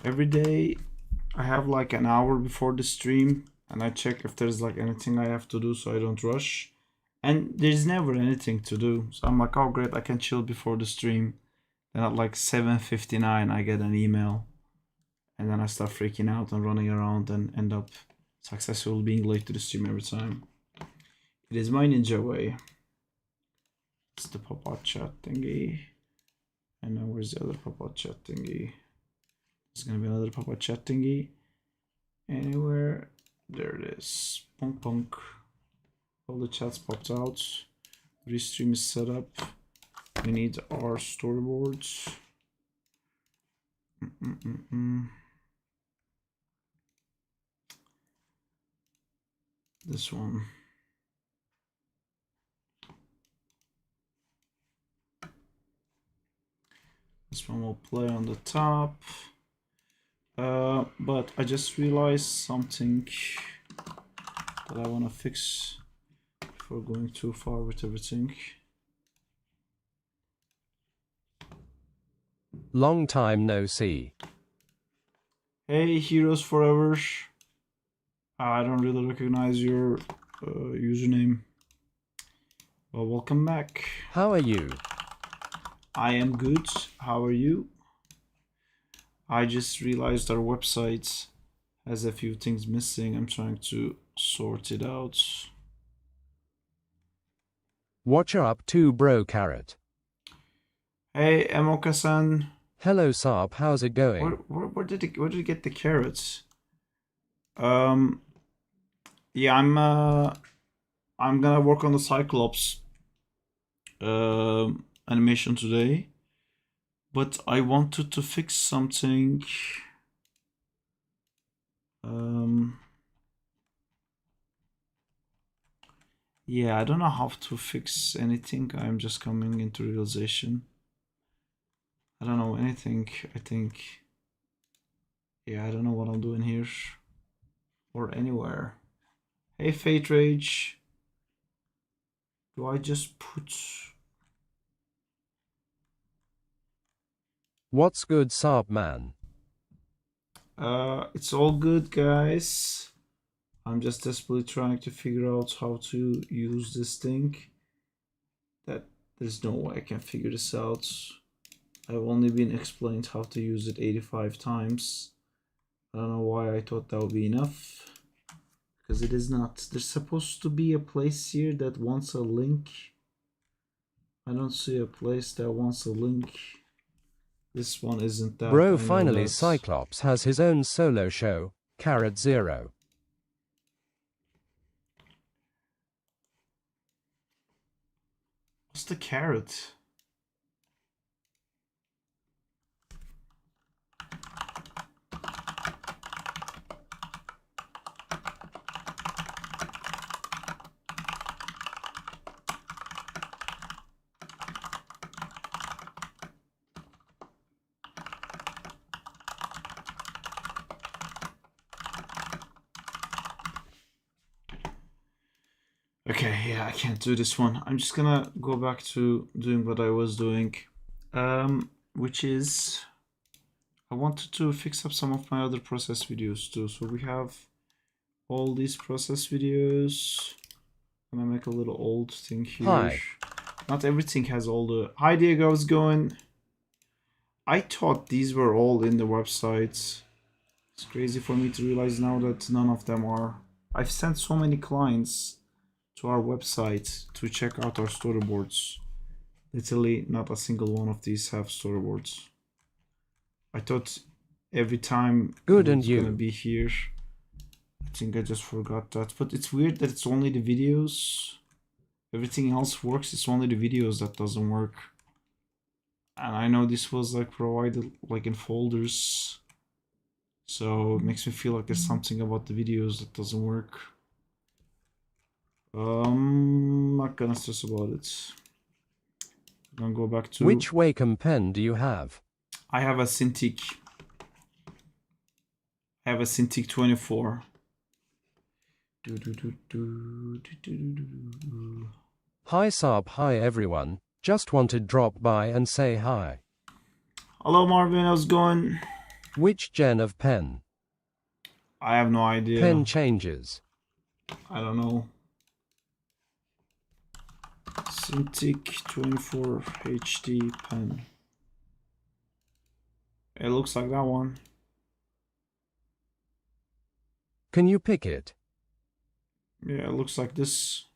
Every day I have like an hour before the stream and I check if there's like anything I have to do so I don't rush. And there's never anything to do. So I'm like, oh great, I can chill before the stream. Then at like 7:59 I get an email. And then I start freaking out and running around and end up successfully being late to the stream every time. It is my ninja way. It's the pop-out chat thingy. And now where's the other pop-out chat thingy? There's gonna be another pop-out chat thingy. Anywhere. There it is. Punk punk. All the chats popped out. Restream is set up. We need our storyboards. This one. This one will play on the top. But I just realized something that I want to fix before going too far with everything. Long time no see. Hey, Heroes Forever. I don't really recognize your username. Well, welcome back. How are you? I am good. How are you? I just realized our website has a few things missing. I'm trying to sort it out. What you up to, bro Carrot? Hey, Emoka-san. Hello, Sarp. How's it going? Where did you get the carrots? Yeah, I'm gonna work on the Cyclops animation today, but I wanted to fix something. Yeah, I don't know how to fix anything. I'm just coming into realization. I don't know anything. I think, yeah, I don't know what I'm doing here or anywhere. Hey, Fate Rage. Do I just put... What's good, Sarp man? It's all good, guys. I'm just desperately trying to figure out how to use this thing. That there's no way I can figure this out. I've only been explained how to use it 85 times. I don't know why I thought that would be enough. Because it is not. There's supposed to be a place here that wants a link. I don't see a place that wants a link. This one isn't that. Bro, finally Cyclops has his own solo show, Carrot Zero. What's the carrot? Okay, yeah, I can't do this one. I'm just gonna go back to doing what I was doing, which is I wanted to fix up some of my other process videos too. So we have all these process videos. I'm gonna make a little old thing here. Hi. Not everything has all the... Hi Diego, how's it going? I thought these were all in the website. It's crazy for me to realize now that none of them are. I've sent so many clients to our website to check out our storyboards. Literally not a single one of these have storyboards. I thought every time Good it and was you gonna be here. I think I just forgot that. But it's weird that it's only the videos. Everything else works, it's only the videos that doesn't work. And I know this was like provided like in folders. So it makes me feel like there's something about the videos that doesn't work. Not gonna stress about it. I'm gonna go back to... Which Wacom pen do you have? I have a Cintiq. I have a Cintiq 24. Hi Sarp, hi everyone. Just wanted drop by and say hi. Hello Marvin, how's it going? Which gen of pen? I have no idea. Pen changes. I don't know. Cintiq 24 HD pen. It looks like that one. Can you pick it? Yeah, it looks like this.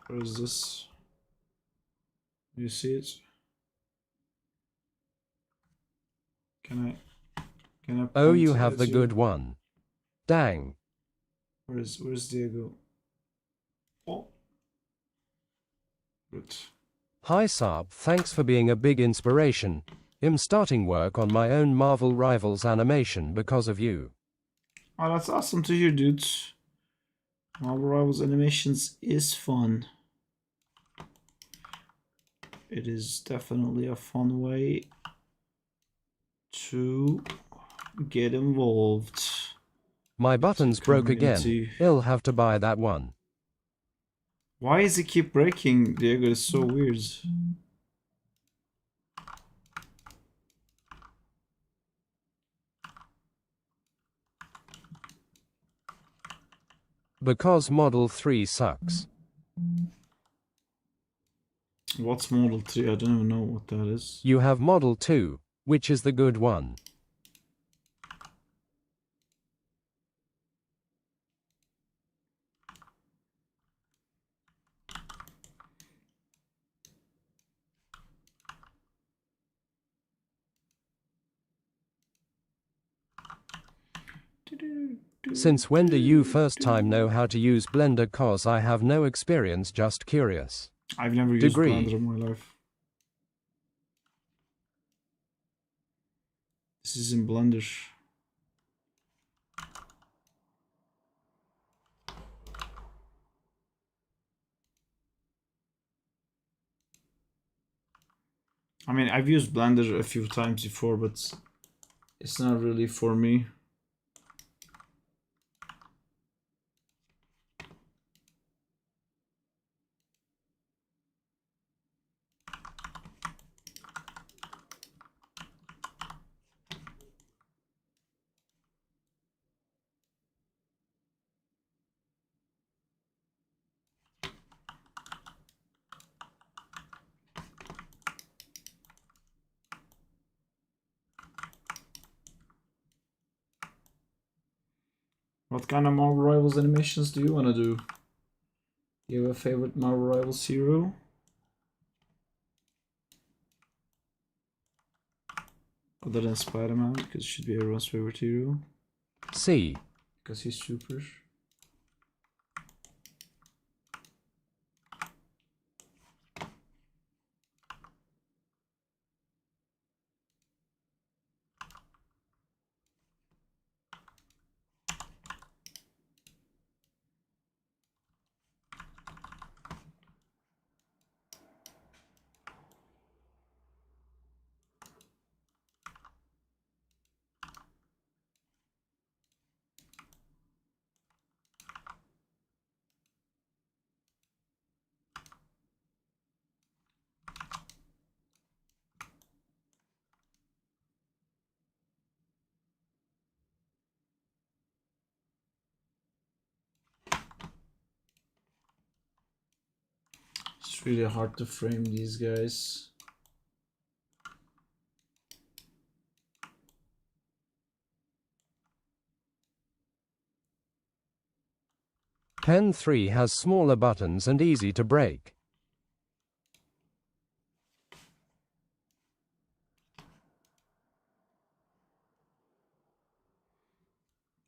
Where is this? Do you see it? Can I Oh, point you it have at the you? good one. Dang. Where's Diego? Oh. Good. Hi Saab, thanks for being a big inspiration. I'm starting work on my own Marvel Rivals animation because of you. Oh, that's awesome to hear, dude. Marvel Rivals animations is fun. It is definitely a fun way to get involved. My buttons broke again. Community. I'll have to buy that one. Why does it keep breaking, Diego? It's so weird. Because Model 3 sucks. What's Model 3? I don't even know what that is. You have Model 2, which is the good one. Since when do you first time know how to use Blender? Cause I have no experience, just curious. I've never used Degree. Blender in my life. This is in Blender. I mean, I've used Blender a few times before, but it's not really for me. What kind of Marvel Rivals animations do you want to do? Do you have a favorite Marvel Rivals hero? Other than Spider-Man, because it should be everyone's favorite hero. C. Because he's super. It's really hard to frame these guys. Pen 3 has smaller buttons and easy to break.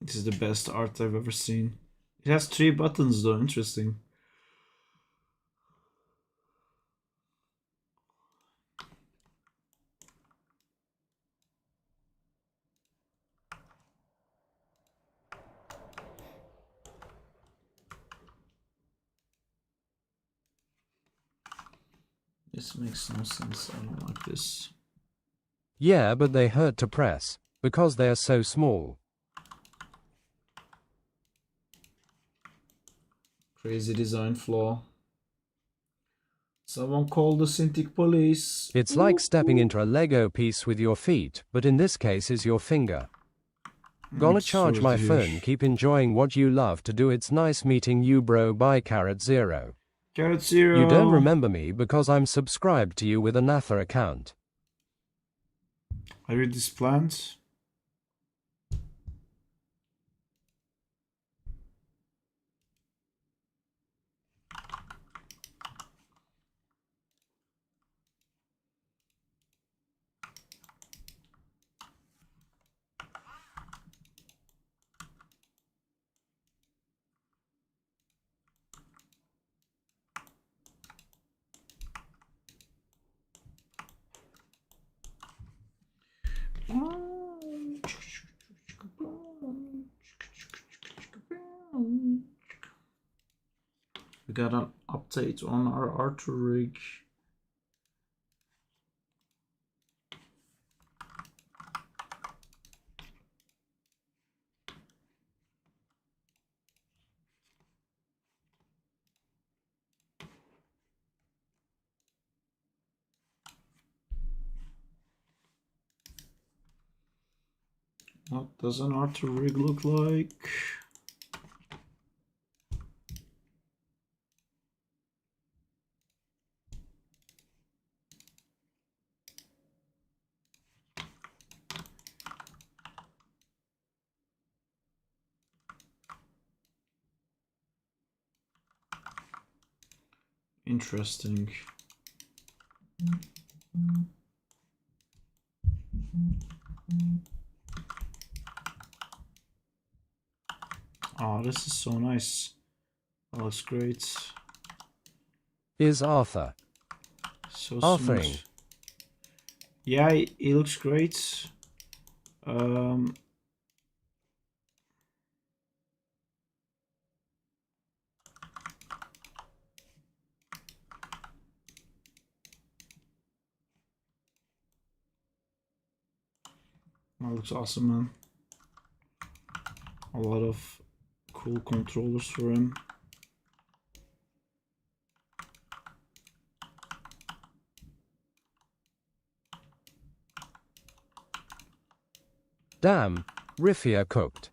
This is the best art I've ever seen. It has 3 buttons though, interesting. This makes no sense, I don't like this. Yeah, but they hurt to press, because they're so small. Crazy design flaw. Someone call the Cintiq police. It's like stepping into a Lego piece with your feet, but in this case is your finger. Gonna charge Sorry to my hear. phone, keep enjoying what you love to do. It's nice meeting you, bro. Bye, Carrot Zero. Carrot Zero. You don't remember me because I'm subscribed to you with a Natha account. I read these plants. We got an update on our Arthur rig. What does an Arthur rig look like? Interesting. Oh, this is so nice. That looks great. Is Arthur. So Arthering. smooth. Yeah, it looks great. That looks awesome, man. A lot of cool controllers for him. Damn, Riffia cooked.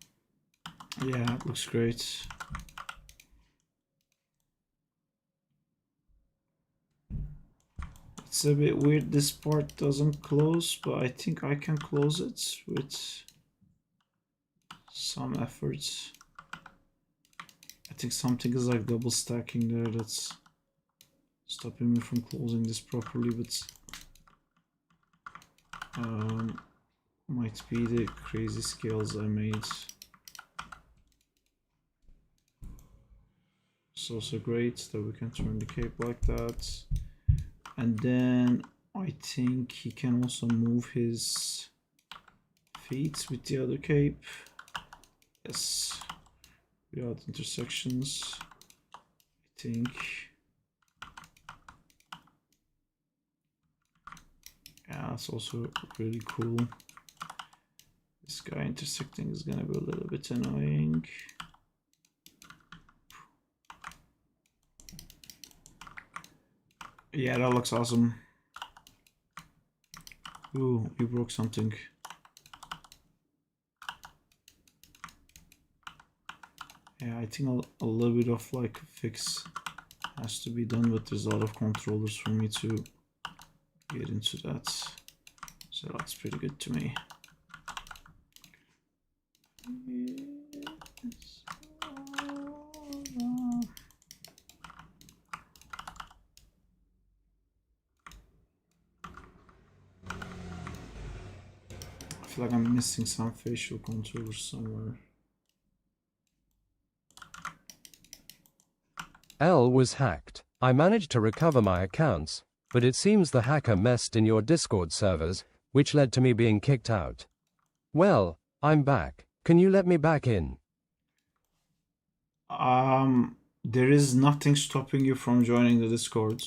Yeah, it looks great. It's a bit weird this part doesn't close, but I think I can close it with some efforts. I think something is like double stacking there that's stopping me from closing this properly, but might be the crazy scales I made. It's also great that we can turn the cape like that. And then I think he can also move his feet with the other cape. Yes, without intersections. I think. Yeah, that's also really cool. This guy intersecting is gonna be a little bit annoying. Yeah, that looks awesome. Ooh, you broke something. Yeah, I think a little bit of like fix has to be done, but there's a lot of controllers for me to get into that. So that's pretty good to me. I feel like I'm missing some facial contours somewhere. L was hacked. I managed to recover my accounts, but it seems the hacker messed in your Discord servers, which led to me being kicked out. Well, I'm back. Can you let me back in? There is nothing stopping you from joining the Discord,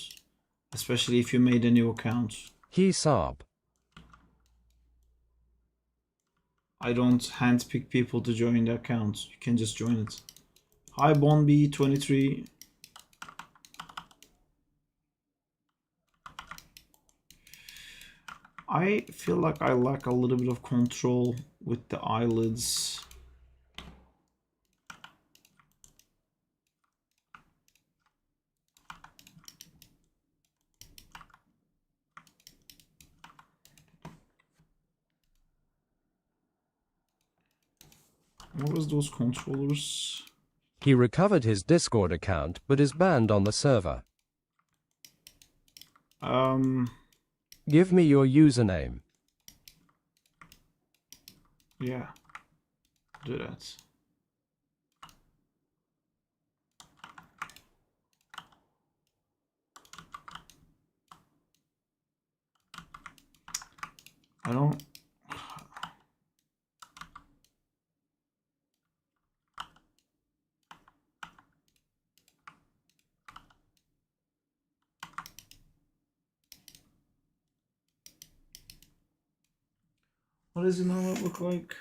especially if you made a new account. He sob. I don't handpick people to join the account. You can just join it. Hi, Bonby23. I feel like I lack a little bit of control with the eyelids. What was those controllers? He recovered his Discord account but is banned on the server. Yeah. Give me your username. Do that. I don't... What does it now look like?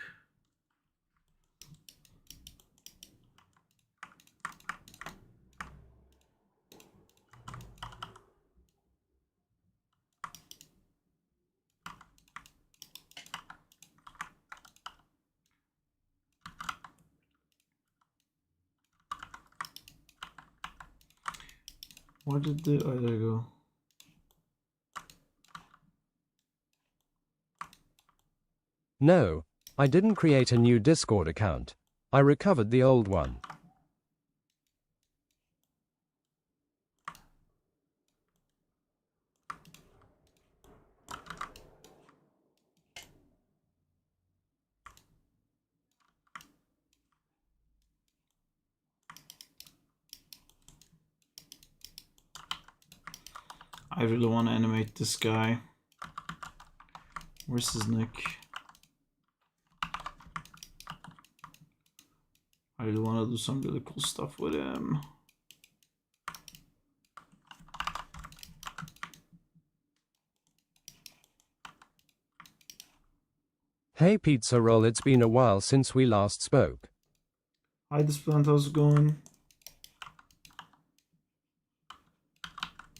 Where did the... Oh, there you go. No, I didn't create a new Discord account. I recovered the old one. I really want to animate this guy. Where's his neck? I really want to do some really cool stuff with him. Hey Pizza Roll, it's been a while since we last spoke. Hi, this plant, how's it going?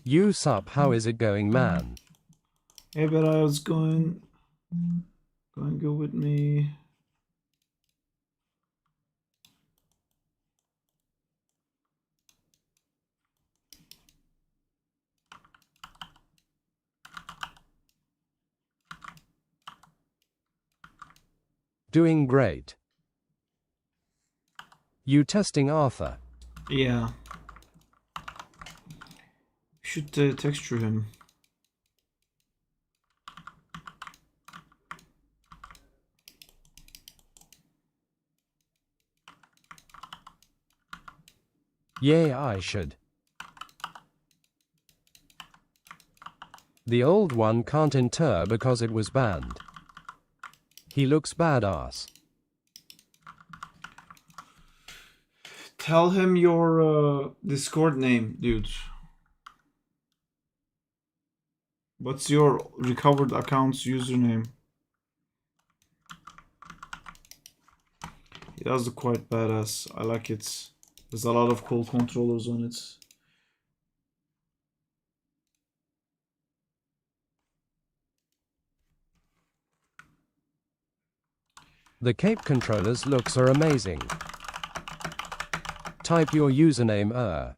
You sup, how is it going, man? Hey, but how's it going? Going good with me. Doing great. You testing Arthur? Yeah. Should texture him. Yeah, I should. The old one can't enter because it was banned. He looks badass. Tell him your Discord name, dude. What's your recovered account's username? It does look quite badass. I like it. There's a lot of cool controllers on it. The cape controllers looks are amazing. Type your username. Oh,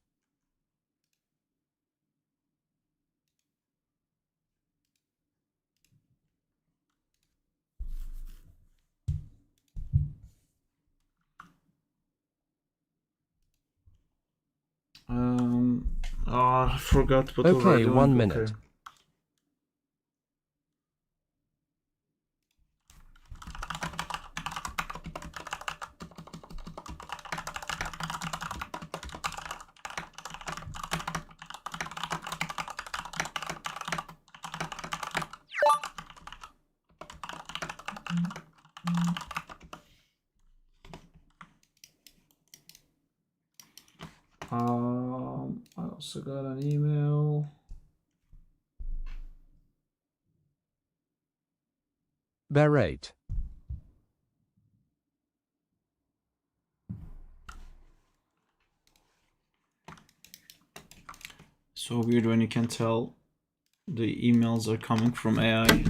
I forgot what we were Okay, doing. 1 minute. Okay. I also got an email. Berate. So weird when you can tell The emails are coming from AI.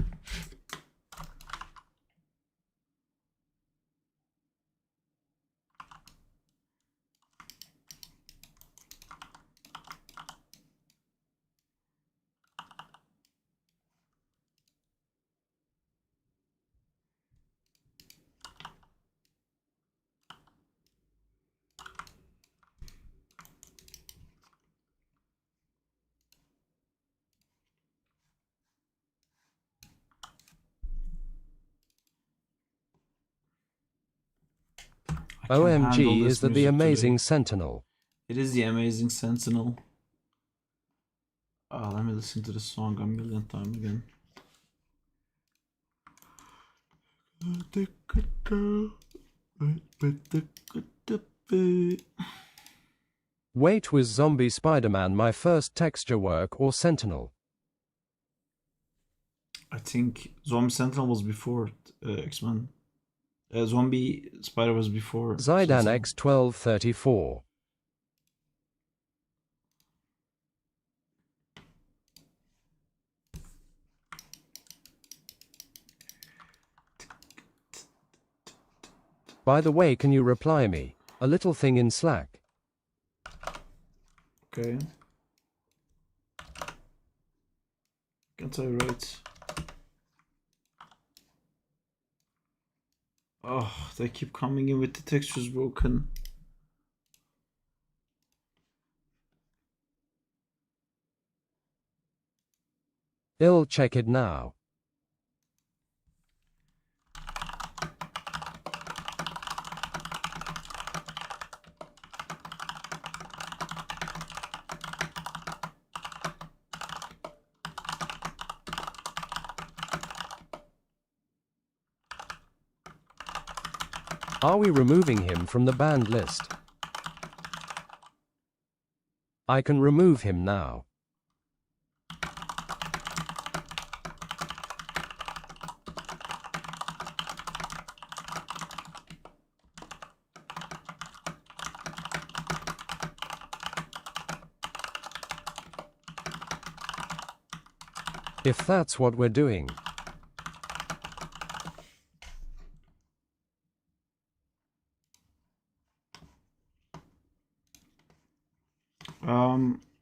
I can't handle OMG, is this that the music amazing today. Sentinel? It is the amazing Sentinel. Let me listen to the song a million times again. Wait, was Zombie Spider-Man my first texture work or Sentinel? I think Zombie Sentinel was before X-Men. Zombie Spider was before Zydan Sentinel. X1234. By the way, can you reply me? A little thing in Slack. Okay. Can't I write? Oh, they keep coming in with the textures broken. I'll check it now. Are we removing him from the banned list? I can remove him now. If that's what we're doing.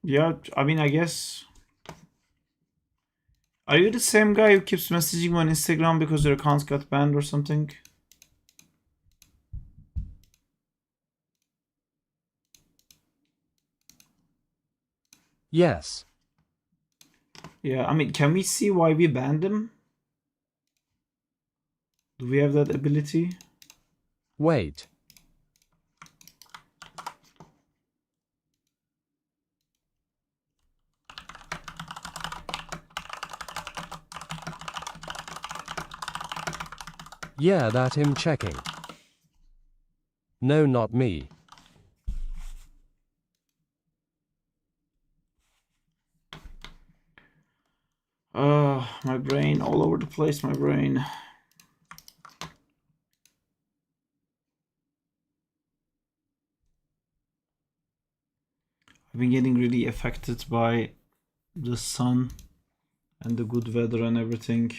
Yeah, I mean, I guess. Are you the same guy who keeps messaging me on Instagram because your accounts got banned or something? Yes. Yeah, I mean, can we see why we banned him? Do we have that ability? Wait. Yeah, that him checking. No, not me. My brain all over the place, my brain. I've been getting really affected by the sun and the good weather and everything.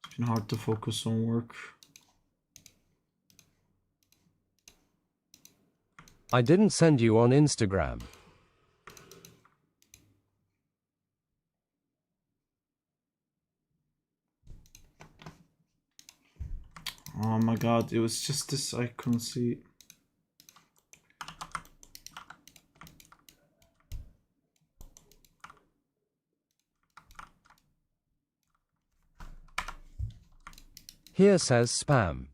It's been hard to focus on work. I didn't send you on Instagram. Oh my god, it was just this, I couldn't see. Here says spam.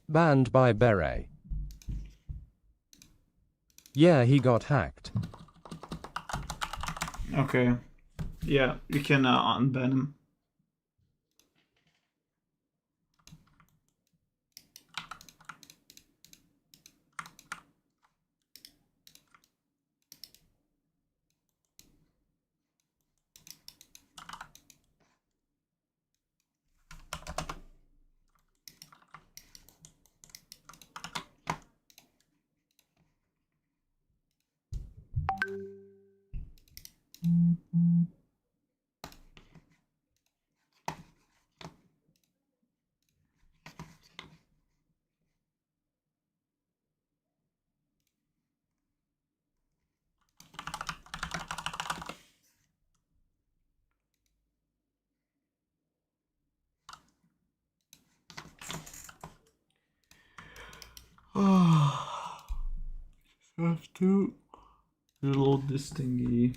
Banned by Beret. Yeah, he got hacked. Okay. Yeah, you can unban him. have to reload this thingy.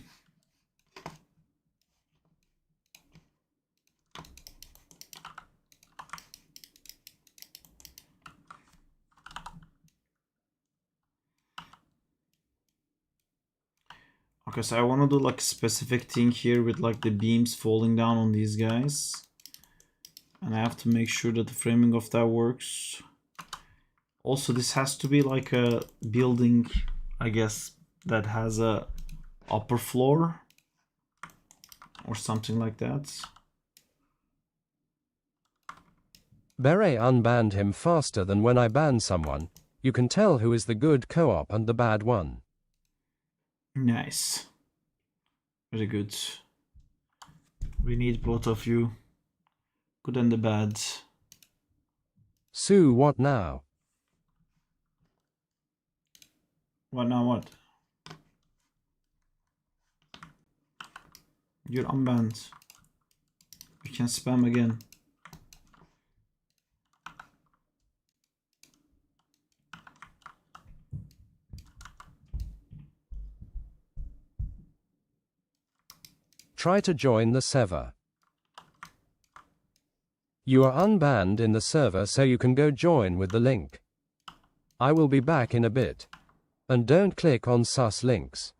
Okay, so I want to do like a specific thing here with like the beams falling down on these guys. And I have to make sure that the framing of that works. Also, this has to be like a building, I guess, that has a upper floor or something like that. Beret unbanned him faster than when I ban someone. You can tell who is the good co-op and the bad one. Nice. Very good. We need both of you. Good and the bad. Sue, what now? What now what? You're unbanned. You can spam again. Try to join the server. You are unbanned in the server, so you can go join with the link. I will be back in a bit. And don't click on sus links.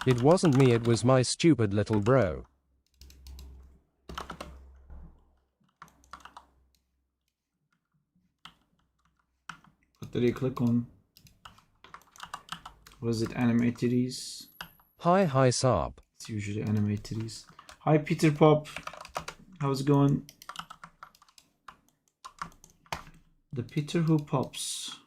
It wasn't me, it was my stupid little bro. What did you click on? Was it animated-ies? Hi Saab. It's usually animated-ies. Hi Peter Pop. How's it going? The Peter who pops.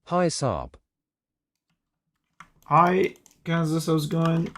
Hi Saab. Hi Kansas, how's it going?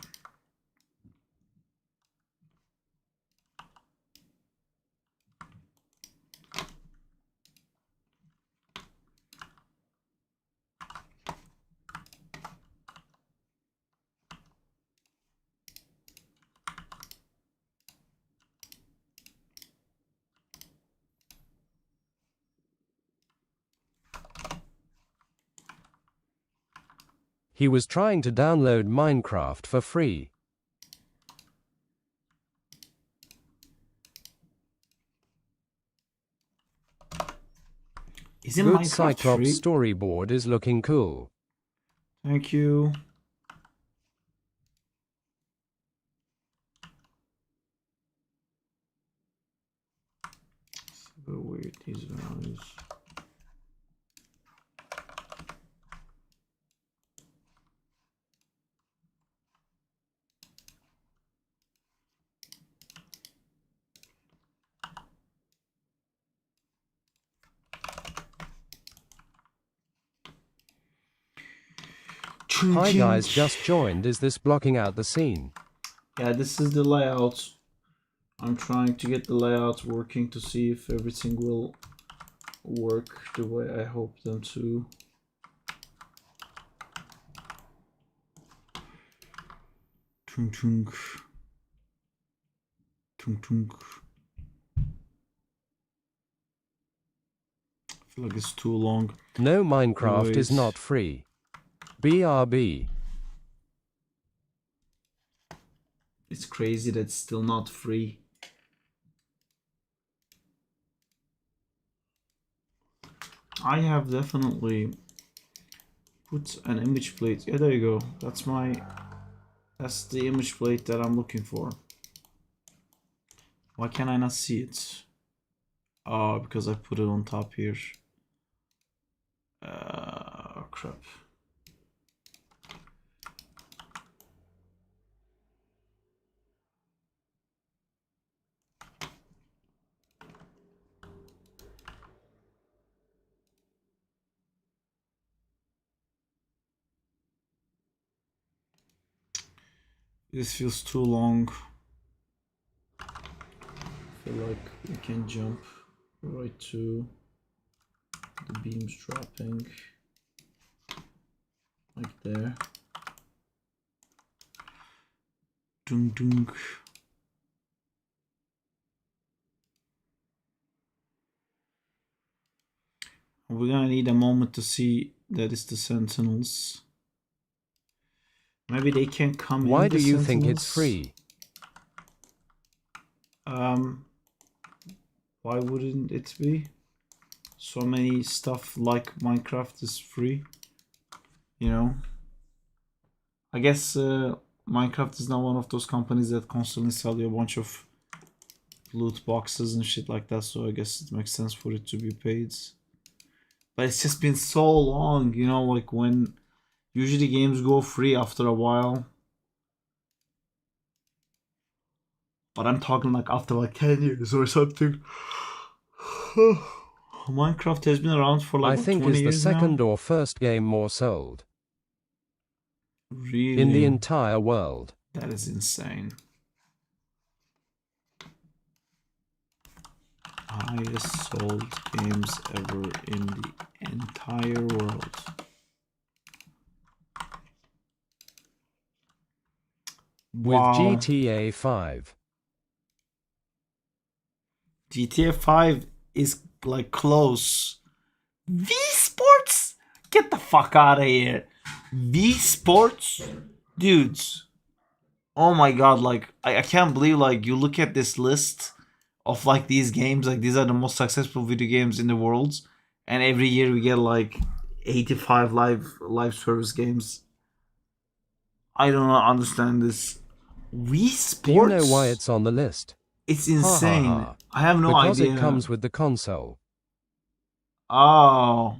He was trying to download Minecraft for free. Isn't Good Minecraft Cyclops free? storyboard is looking cool. Thank you. So weird these values. Hi guys, just joined. Is this blocking out the scene? Yeah, this is the layout. I'm trying to get the layout working to see if everything will work the way I hope them to. Tung tung. Tung tung. I feel like it's too long. No, Minecraft is Wait. not free. BRB. It's crazy that it's still not free. I have definitely put an image plate. Yeah, there you go. That's the image plate that I'm looking for. Why can I not see it? Oh, because I put it on top here. Crap. This feels too long. I feel like we can jump right to the beams dropping. Like there. Dung dung. We're gonna need a moment to see that it's the Sentinels. Maybe they can come Why in do the you think it's Sentinels. free? Why wouldn't it be? So many stuff like Minecraft is free. You know? I guess Minecraft is not one of those companies that constantly sell you a bunch of loot boxes and shit like that, so I guess it makes sense for it to be paid. But it's just been so long, you know, like when usually games go free after a while. But I'm talking like after like 10 years or something. Minecraft has been around for I like what, think 20 is the years now? second or first game more sold in the Really? entire world. That is insane. Highest sold games ever in the entire world. With Wow. GTA 5. GTA 5 is like close. V Sports? Get the fuck out of here. V Sports? Dudes. Oh my god, like I can't believe like you look at this list of like these games, like these are the most successful video games in the world, and every year we get like 85 live service games. I don't understand this. Wii Do you know why Sports? it's on the list? It's Ha ha insane. ha. I have no Because it idea. comes with the console. Oh,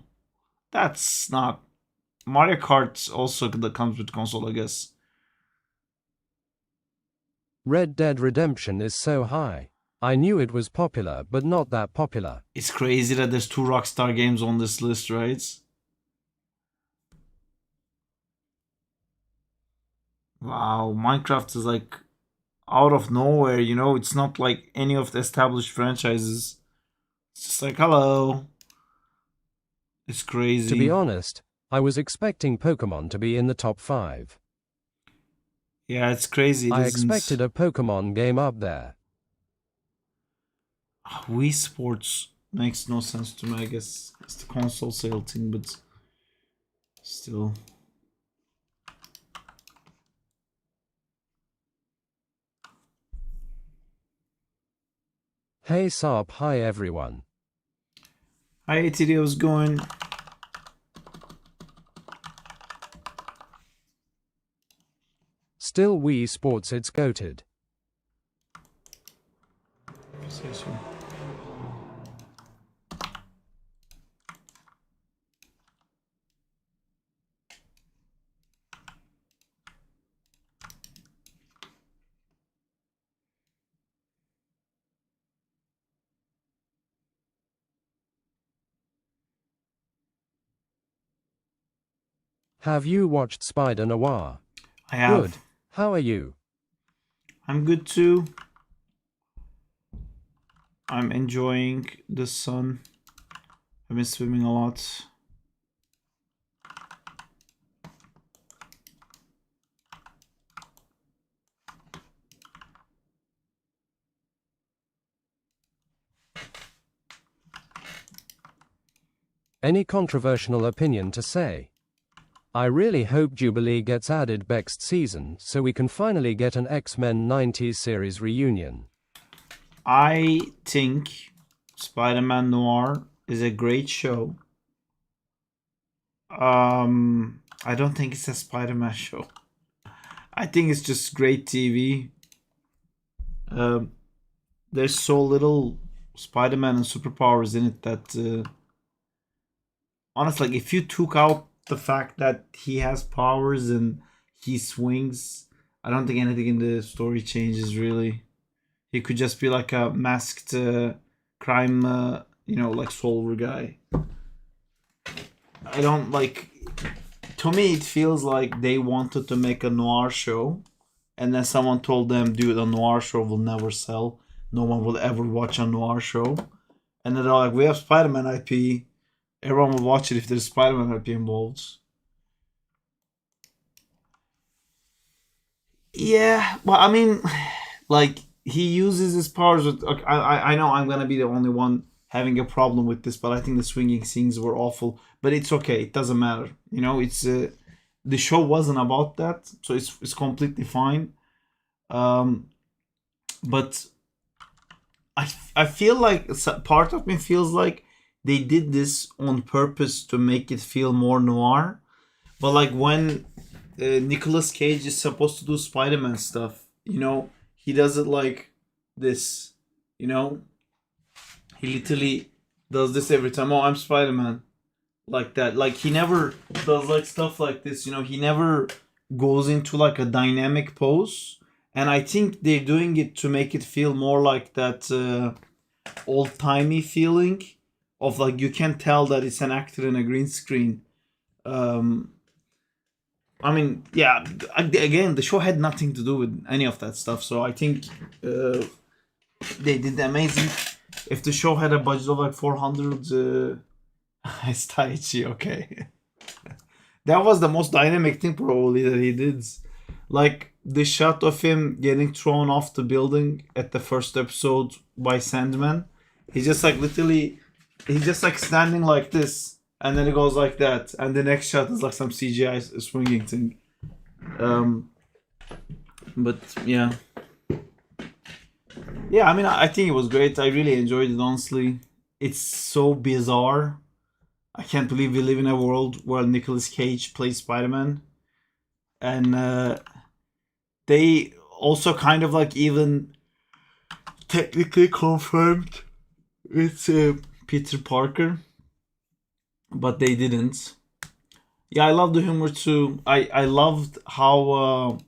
that's not Mario Kart also that comes with console, I guess. Red Dead Redemption is so high. I knew it was popular, but not that popular. It's crazy that there's two Rockstar games on this list, right? Wow, Minecraft is like out of nowhere, you know? It's not like any of the established franchises. It's just like, hello. It's To be crazy. honest, I was expecting Pokemon to be in the top 5. Yeah, it's crazy. It I isn't. expected a Pokemon game up there. Wii Sports makes no sense to me. I guess it's the console sale thing, but still. Hey Sarp, hi everyone. Hi, ATD, how's it going? Still Wii Sports, it's goated. If you say so. Have you watched Spider Noir? I have. Good. How are you? I'm good too. I'm enjoying the sun. I've been swimming a lot. Any controversial opinion to say? I really hope Jubilee gets added next season so we can finally get an X-Men 90s series reunion. I think Spider-Man Noir is a great show. I don't think it's a Spider-Man show. I think it's just great TV. There's so little Spider-Man and superpowers in it that honestly, like, if you took out the fact that he has powers and he swings, I don't think anything in the story changes really. He could just be like a masked crime, like solver guy. I don't like. To me, it feels like they wanted to make a noir show, and then someone told them, "Dude, a noir show will never sell. No one will ever watch a noir show." And then they're like, "We have Spider-Man IP. Everyone will watch it if there's Spider-Man IP involved." Yeah, well, I mean, like he uses his powers with. Okay, I know I'm gonna be the only one having a problem with this, but I think the swinging scenes were awful. But it's okay. It doesn't matter. It's the show wasn't about that, so it's completely fine. Um, but I feel like part of me feels like they did this on purpose to make it feel more noir. But like when Nicolas Cage is supposed to do Spider-Man stuff, he does it like this, you know. He literally does this every time. Oh, I'm Spider-Man, like that. Like he never does like stuff like this. He never goes into like a dynamic pose. And I think they're doing it to make it feel more like that old timey feeling of like you can tell that it's an actor in a green screen. Um, I mean, yeah. Again, the show had nothing to do with any of that stuff. So I think they did amazing. If the show had a budget of like 400, it's Taichi, okay. That was the most dynamic thing probably that he did. Like the shot of him getting thrown off the building at the first episode by Sandman. He's just like literally, he's just like standing like this, and then it goes like that, and the next shot is like some CGI swinging thing. But yeah, yeah. I mean, I think it was great. I really enjoyed it. Honestly, it's so bizarre. I can't believe we live in a world where Nicolas Cage plays Spider-Man, and they also kind of like even technically confirmed it's Peter Parker, but they didn't. Yeah, I love the humor too. I loved how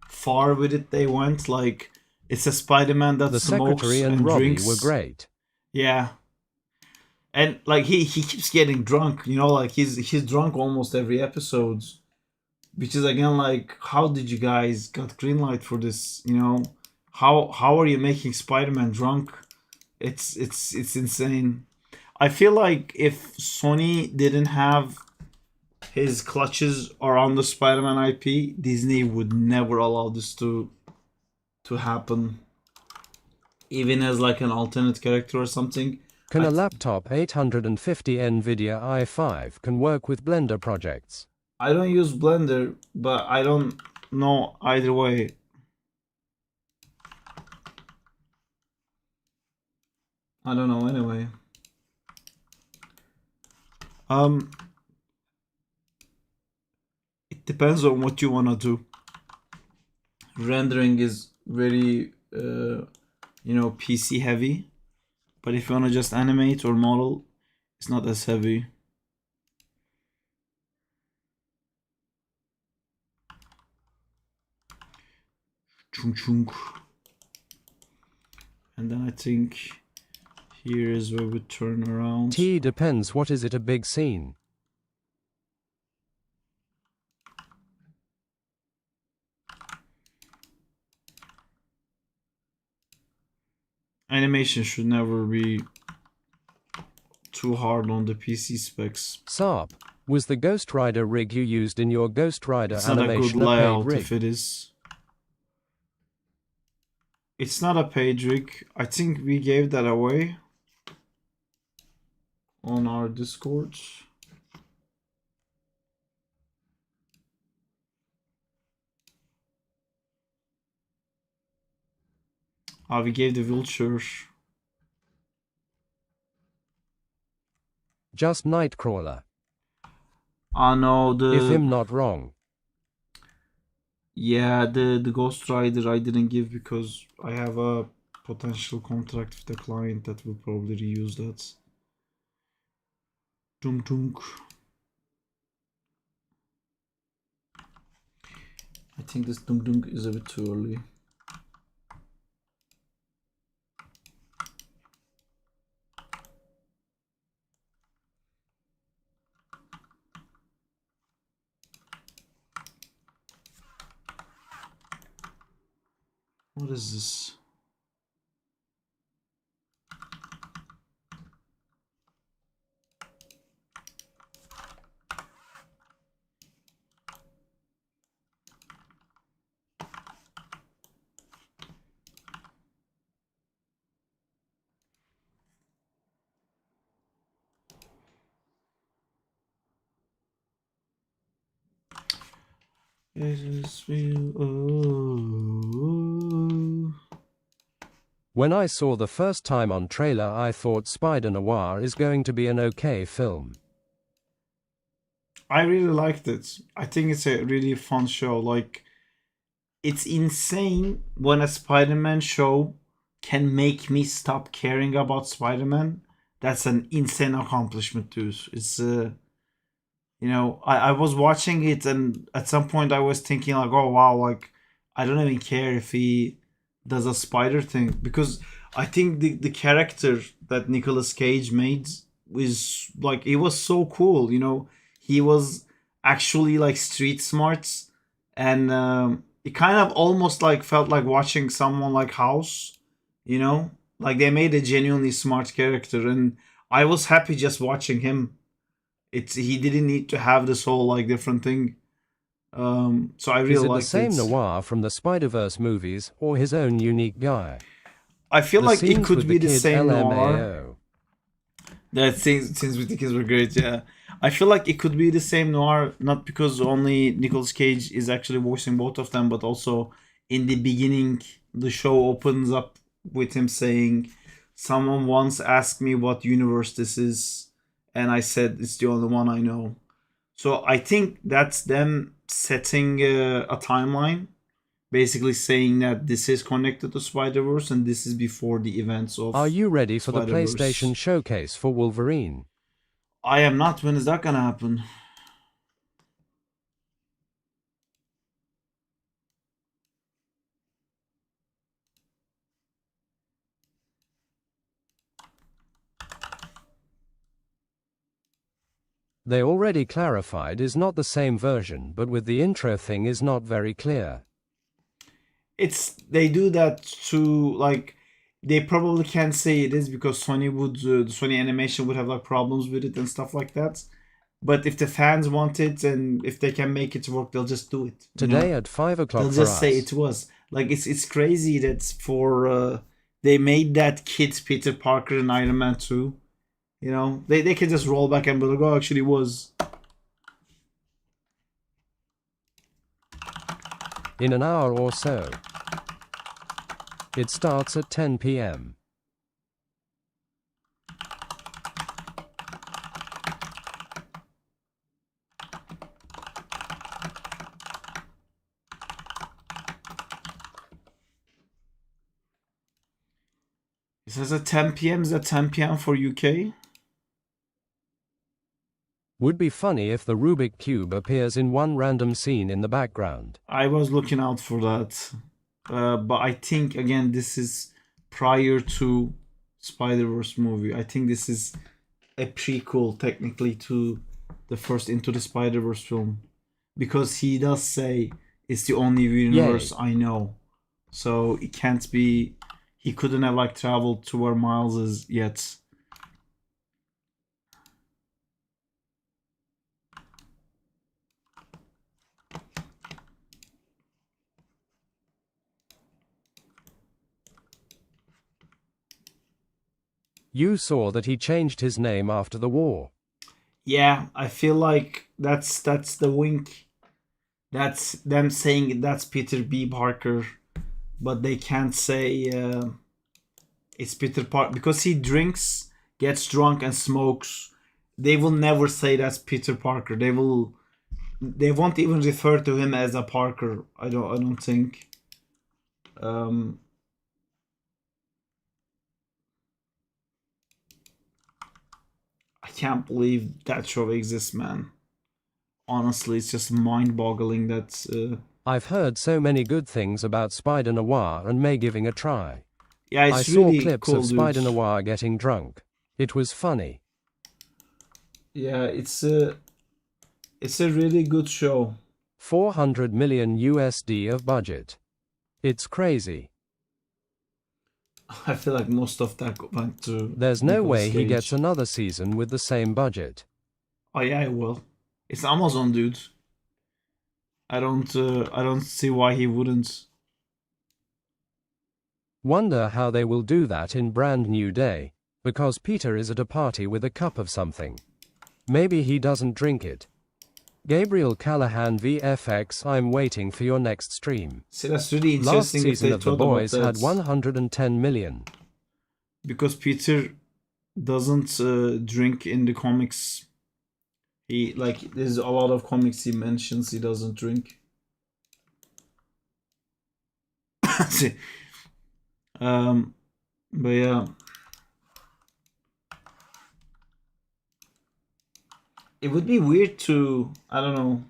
far with it they went. Like it's a Spider-Man that The smokes secretary and and Robbie drinks. were great. Yeah, and like he keeps getting drunk. Like he's drunk almost every episode, which is again like how did you guys got green light for this? How are you making Spider-Man drunk? It's insane. I feel like if Sony didn't have his clutches around the Spider-Man IP, Disney would never allow this to happen, even as like an alternate character or something. Can a laptop 850 NVIDIA i5 can work with Blender projects? I don't use Blender, but I don't know either way. I don't know anyway. It depends on what you wanna do. Rendering is very PC heavy, but if you wanna just animate or model, it's not as heavy. Chung chung. And then I think here is where we turn around. T depends. What is it, a big scene? Animation should never be too hard on the PC specs. Saab, was the Ghost Rider rig you used in your Ghost Rider It's not a good animation a paid layout rig? if it is. It's not a paid rig. I think we gave that away on our Discord. We gave the wheelchair. Just Nightcrawler. No, If him not wrong. yeah, the Ghost Rider I didn't give because I have a potential contract with the client that will probably reuse that. Dunk dunk. I think this dunk dunk is a bit too early. What is this? Oh. When I saw the first time on trailer, I thought Spider Noir is going to be an okay film. I really liked it. I think it's a really fun show. Like, it's insane when a Spider-Man show can make me stop caring about Spider-Man. That's an insane accomplishment, dude. It's I was watching it and at some point I was thinking like, oh wow, like I don't even care if he does a spider thing because I think the character that Nicolas Cage made was like it was so cool, he was actually like street smarts and it kind of almost like felt like watching someone like House, you know, like they made a genuinely smart character and I was happy just watching him. It's he didn't need to have this whole like different thing. So I Is really it the liked same it. Noir from the Spider-Verse movies or his own unique guy? I feel The like it scenes could with the be the kid same noir. LMAO. That scenes with the kids were great. Yeah, I feel like it could be the same noir, not because only Nicolas Cage is actually voicing both of them, but also in the beginning, the show opens up with him saying, "Someone once asked me what universe this is, and I said it's the only one I know." So I think that's them setting a timeline, basically saying that this is connected to Spider Verse and this is before the events Are of you ready for the Spider Verse. PlayStation showcase for Wolverine? I am not. When is that gonna happen? They already clarified is not the same version, but with the intro thing is not very clear. It's they do that to like they probably can't say it is because Sony would the Sony animation would have like problems with it and stuff like that. But if the fans want it and if they can make it work, they'll just do it. Today at 5 They'll o'clock for just say us. it was like it's crazy that for they made that kid Peter Parker in Iron Man 2. They can just roll back and be like, oh, actually, it was. In an hour or so. It starts at 10 p.m. It says at 10 p.m. Is that 10 p.m. for UK? Would be funny if the Rubik Cube appears in one random scene in the background. I was looking out for that. But I think, again, this is prior to Spider-Verse movie. I think this is a prequel, technically, to the first Into the Spider-Verse film. Because he does say, it's the only universe I know. So it can't be... He couldn't have, like, traveled to where Miles is yet. You saw that he changed his name after the war. Yeah, I feel like that's the wink. That's them saying that's Peter B. Parker. but they can't say it's Peter Parker because he drinks, gets drunk, and smokes. They will never say that's Peter Parker. They won't even refer to him as a Parker. I don't think. Um, I can't believe that show exists, man. Honestly, it's just mind-boggling that. I've heard so many good things about Spider Noir and may giving a try. Yeah, I it's saw really clips of cool, dude. Spider Noir getting drunk. It was funny. Yeah, it's a really good show. 400 million USD of budget. It's crazy. I feel like most of that went to There's no Nicolas way he gets Cage. another season with the same budget. Oh yeah, it will. It's Amazon, dude. I don't see why he wouldn't. Wonder how they will do that in Brand New Day, because Peter is at a party with a cup of something. Maybe he doesn't drink it. Gabriel Callahan VFX, I'm waiting for your next stream. See, that's really Last interesting if season they of The thought about Boys that. had 110 million. Because Peter doesn't drink in the comics. He like there's a lot of comics he mentions he doesn't drink. See, but yeah, it would be weird to I don't know.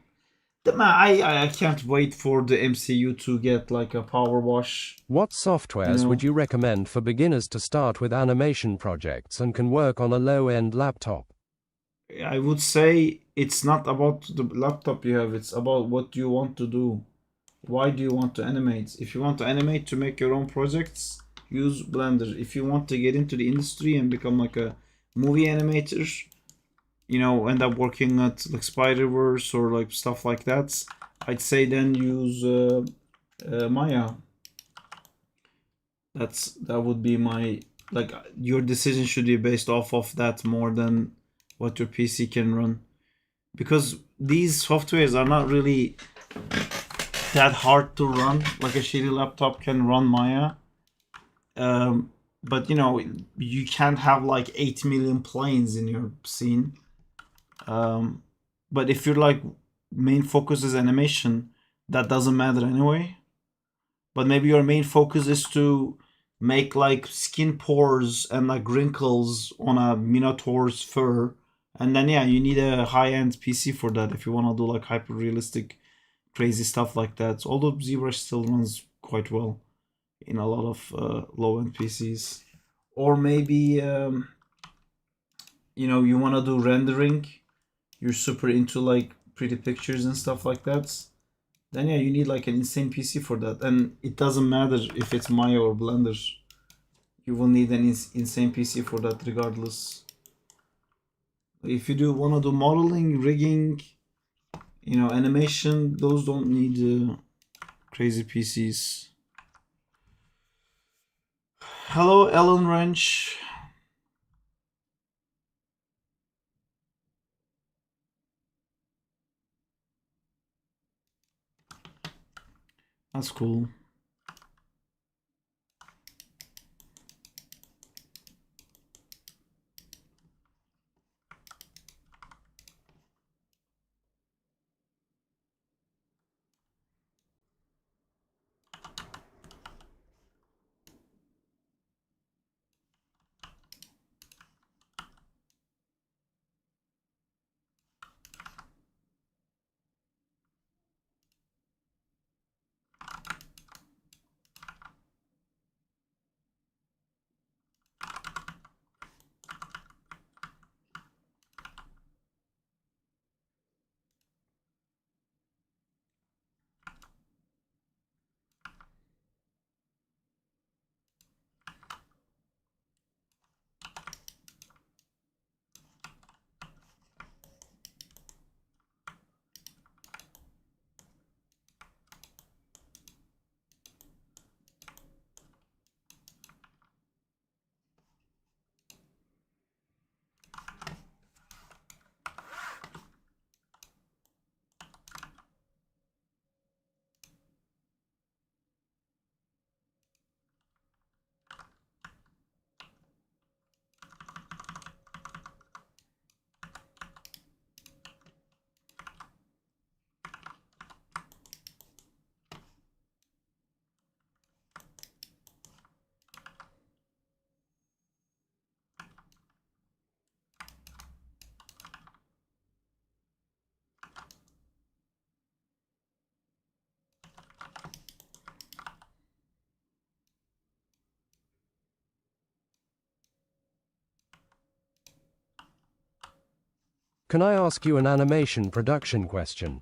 I can't wait for the MCU to get like a power wash. What You softwares know, would you recommend for beginners to start with animation projects and can work on a low-end laptop? I would say it's not about the laptop you have. It's about what you want to do. Why do you want to animate? If you want to animate to make your own projects, use Blender. If you want to get into the industry and become like a movie animator, you know, end up working at like Spider-Verse or like stuff like that, I'd say then use Maya. That would be my like your decision should be based off of that more than what your PC can run because these softwares are not really that hard to run. Like a shitty laptop can run Maya, but you know you can't have like 8 million planes in your scene. Um, but if your like main focus is animation, that doesn't matter anyway. But maybe your main focus is to make like skin pores and like wrinkles on a minotaur's fur, and then yeah, you need a high-end PC for that if you want to do like hyper realistic crazy stuff like that. Although ZBrush still runs quite well in a lot of low-end PCs. Or maybe you know you want to do rendering, you're super into like pretty pictures and stuff like that. Then yeah, you need like an insane PC for that, and it doesn't matter if it's Maya or Blender. You will need an insane PC for that regardless. If you do want to do modeling, rigging, you know, animation, those don't need crazy PCs. Hello, Ellen Wrench. That's cool. Can I ask you an animation production question?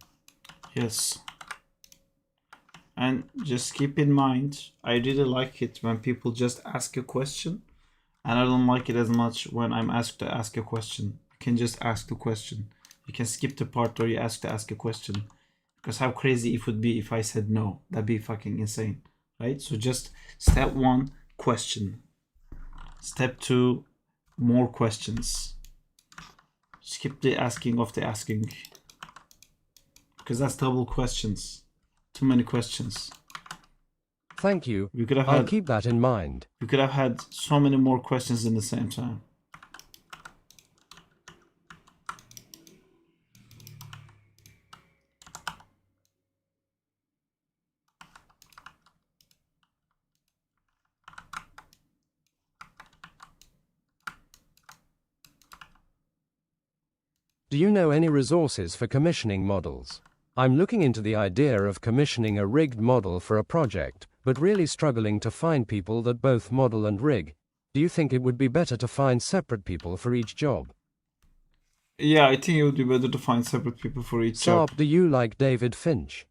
Yes. And just keep in mind, I really like it when people just ask a question, and I don't like it as much when I'm asked to ask a question. You can just ask the question. You can skip the part where you ask a question. Because how crazy it would be if I said no. That'd be fucking insane. Right? So just step one, question. Step two, more questions. Skip the asking of the asking. Because that's double questions. Too many questions. Thank you. We could have I'll had keep that in mind. we could have had so many more questions in the same time. Do you know any resources for commissioning models? I'm looking into the idea of commissioning a rigged model for a project, but really struggling to find people that both model and rig. Do you think it would be better to find separate people for each job? Yeah, I think it would be better to find separate people for each job. Saab, do you like David Finch?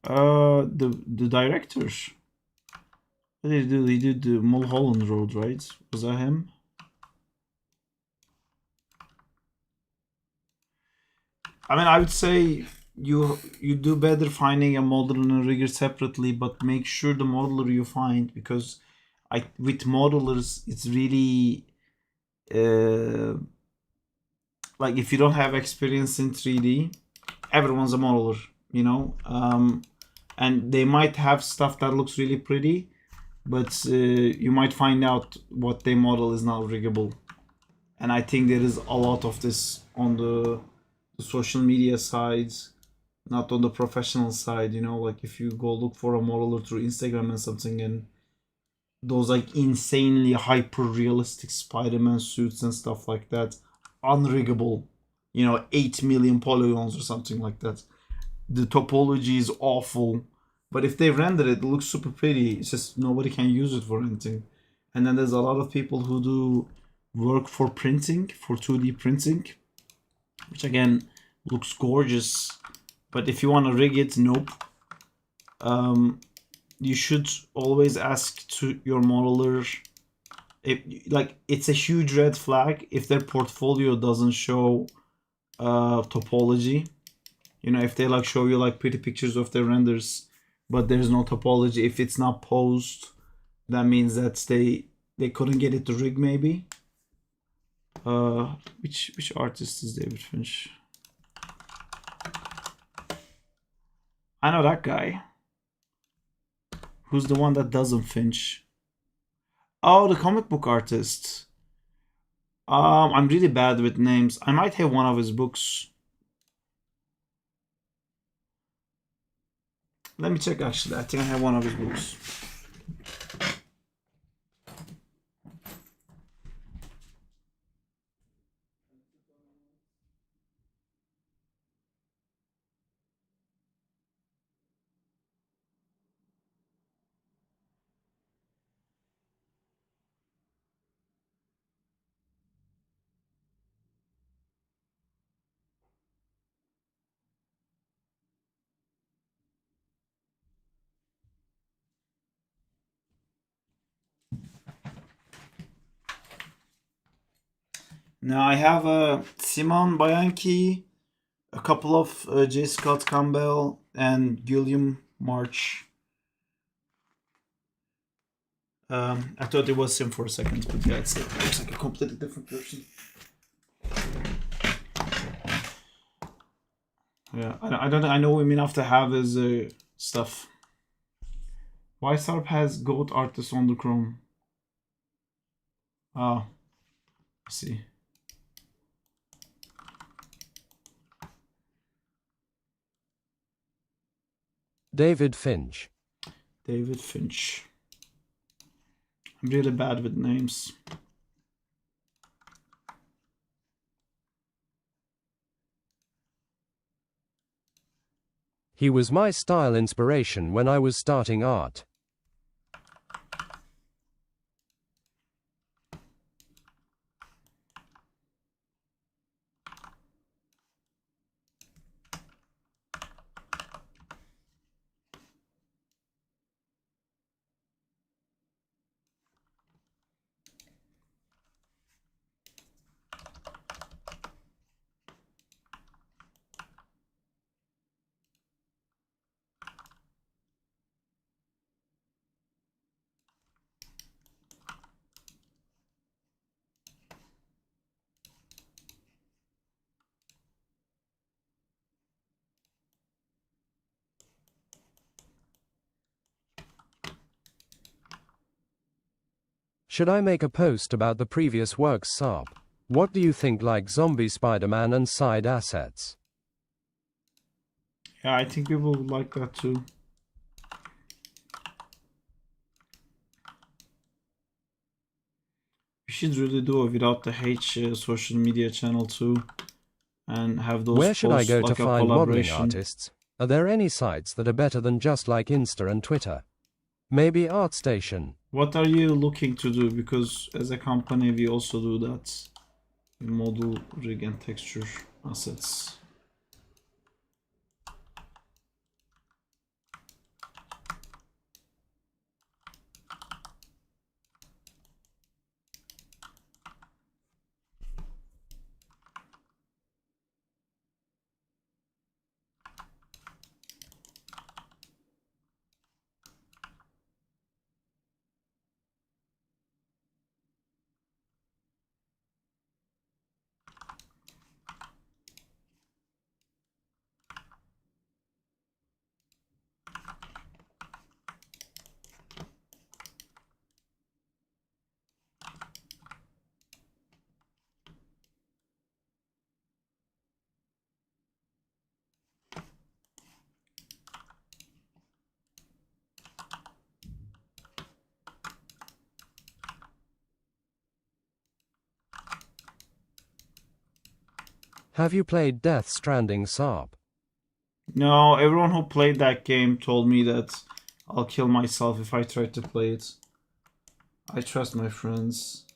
The director. What did he do? He did the Mulholland Road, right? Was that him? I mean, I would say you do better finding a modeler and a rigger separately, but make sure the modeler you find, because with modelers it's really like if you don't have experience in 3D, everyone's a modeler, you know, and they might have stuff that looks really pretty, but you might find out what they model is not riggable. And I think there is a lot of this on the social media sides, not on the professional side, you know, like if you go look for a modeler through Instagram and something, and those like insanely hyper realistic Spider-Man suits and stuff like that, unriggable, you know, 8 million polygons or something like that. The topology is awful, but if they render it, it looks super pretty. It's just nobody can use it for anything. And then there's a lot of people who do work for printing, for 2D printing, which again looks gorgeous, but if you want to rig it, nope. You should always ask to your modeler if, like, it's a huge red flag if their portfolio doesn't show topology. You know, if they like show you like pretty pictures of their renders, but there's no topology. If it's not posed, that means that they couldn't get it to rig maybe. Which artist is David Finch? I know that guy. Who's the one that doesn't Finch? Oh, the comic book artist. I'm really bad with names. I might have one of his books. Let me check actually. I think I have one of his books. Now I have Simon Bianchi, a couple of J. Scott Campbell, and William March. I thought it was him for a second, but yeah, it's looks like a completely different person. Yeah, I don't. I know we mean have to have his stuff. Why Sarp has goat artist on the Chrome? Ah, I see. David Finch. David Finch. I'm really bad with names. He was my style inspiration when I was starting art. Should I make a post about the previous works, Saab? What do you think, like Zombie Spider-Man and side assets? Yeah, I think people would like that too. We should really do it without the H social media channel too, and have those Where should I posts go to like a find modeling collaboration. artists? Are there any sites that are better than just like Insta and Twitter? Maybe ArtStation. What are you looking to do? Because as a company, we also do that. Model, rig, and texture assets. Have you played Death Stranding, Saab? No, everyone who played that game told me that I'll kill myself if I try to play it. I trust my friends.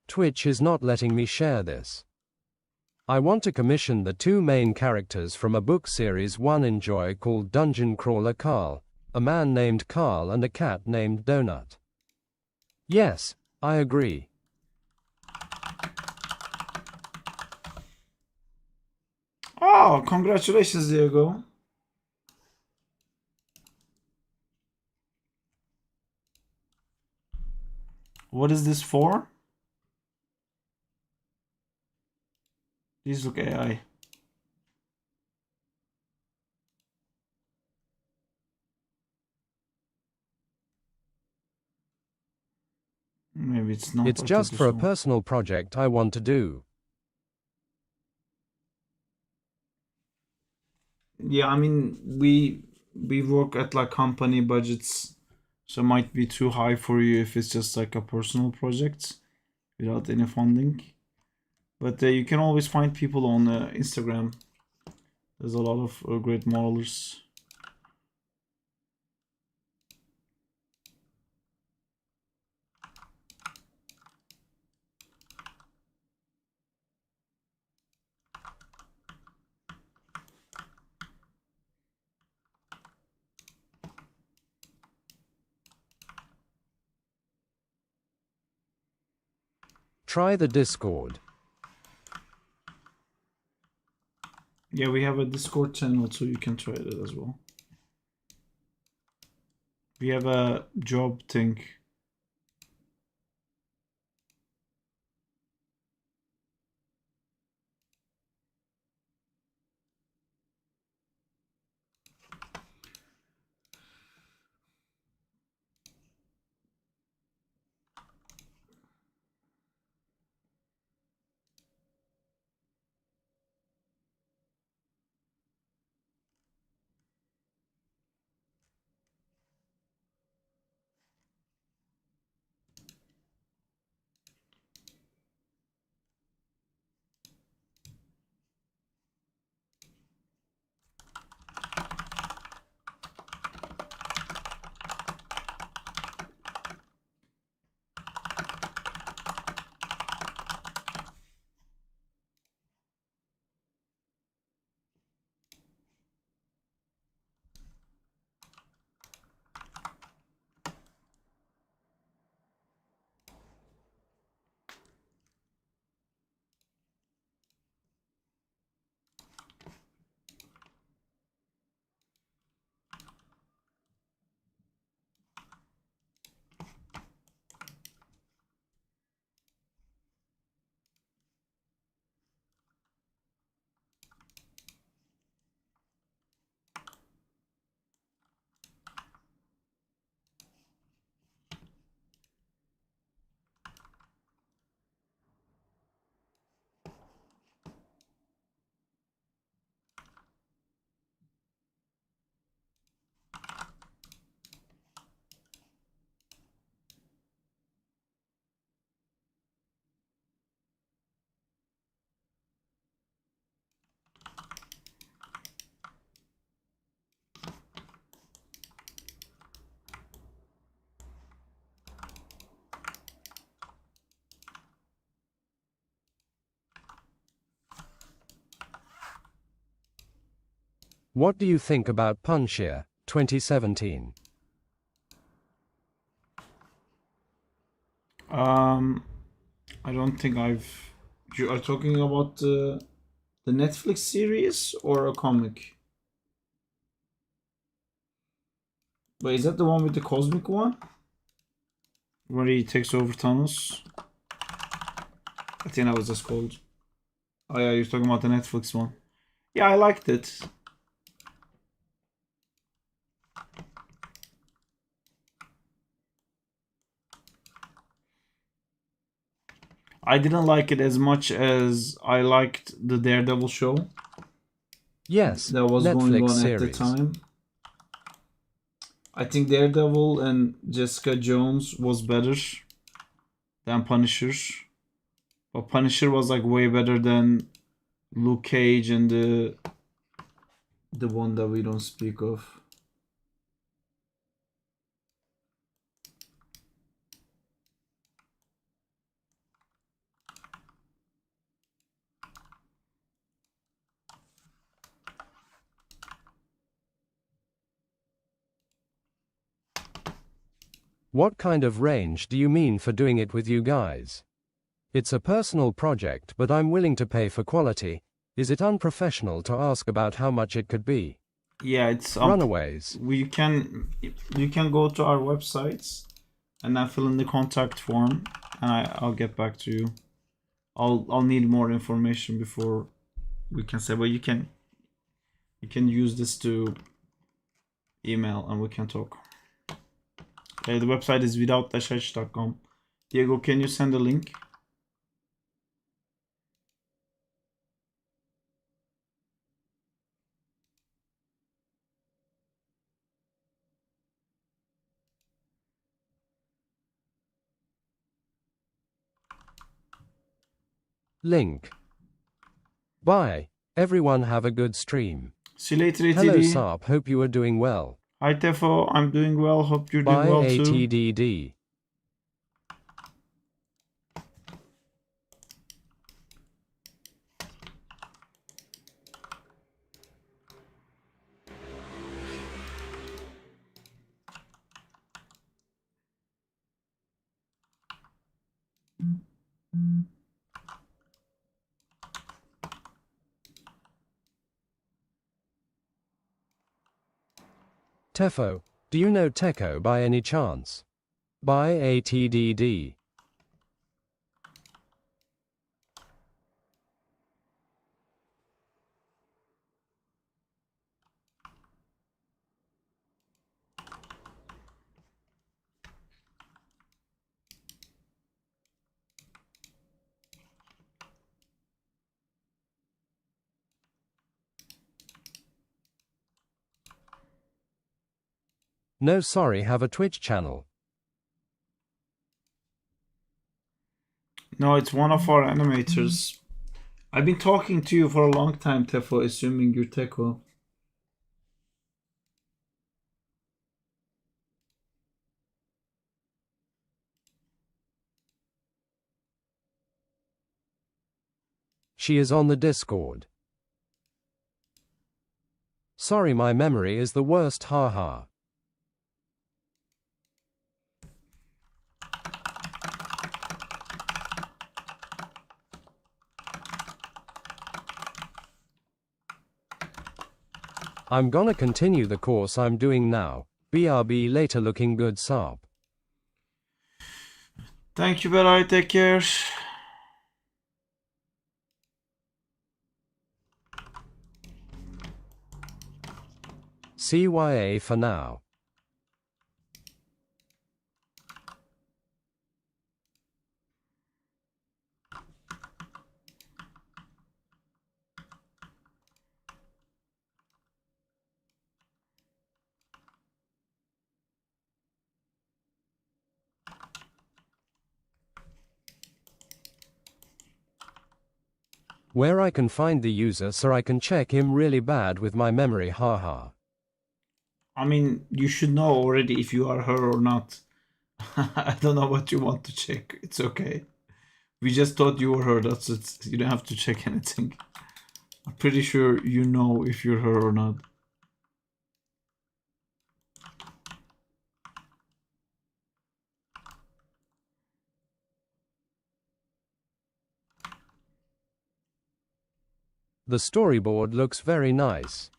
Twitch is not letting me share this. I want to commission the two main characters from a book series one enjoy called Dungeon Crawler Carl, a man named Carl and a cat named Donut. Yes, I agree. Oh, congratulations, Diego. What is this for? These look AI. Maybe it's not It's just for a artificial. personal project I want to do. Yeah, I mean we work at like company budgets, so it might be too high for you if it's just like a personal project without any funding. But you can always find people on Instagram. There's a lot of great modelers. Try the Discord. Yeah, we have a Discord channel, so you can try it as well. We have a job thing. What do you think about Punisher 2017? I don't think I've. You are talking about the Netflix series or a comic? But is that the one with the cosmic one? Where he takes over Thanos? I think that was just called. Oh yeah, you're talking about the Netflix one. Yeah, I liked it. I didn't like it as much as I liked the Daredevil show Yes, that was going Netflix on at the series. time. I think Daredevil and Jessica Jones was better than Punisher. But Punisher was like way better than Luke Cage and the one that we don't speak of. What kind of range do you mean for doing it with you guys? It's a personal project, but I'm willing to pay for quality. Is it unprofessional to ask about how much it could be? Yeah, it's Runaways. you can go to our websites and then fill in the contact form, and I'll get back to you. I'll need more information before we can say, but you can use this to email and we can talk. The website is without-h.com. Diego, can you send a link? Link. Bye. Everyone have a good stream. See you later, Hello ATD. Sarp, hope you are doing well. Hi Tefo, I'm doing well. Hope you're doing Bye well too. ATDD. Tefo, do you know Techo by any chance? Bye ATDD. No sorry, have a Twitch channel. No, it's one of our animators. I've been talking to you for a long time, Tefo, assuming you're Teco. She is on the Discord. Sorry, my memory is the worst, haha. I'm gonna continue the course I'm doing now. BRB later, looking good Sarp. Thank you, Beray. Take care. CYA for now. Where I can find the user so I can check him really bad with my memory, haha. I mean, you should know already if you are her or not. I don't know what you want to check. It's okay. We just thought you were her. That's it. You don't have to check anything. I'm pretty sure you know if you're her or not. The storyboard looks very nice.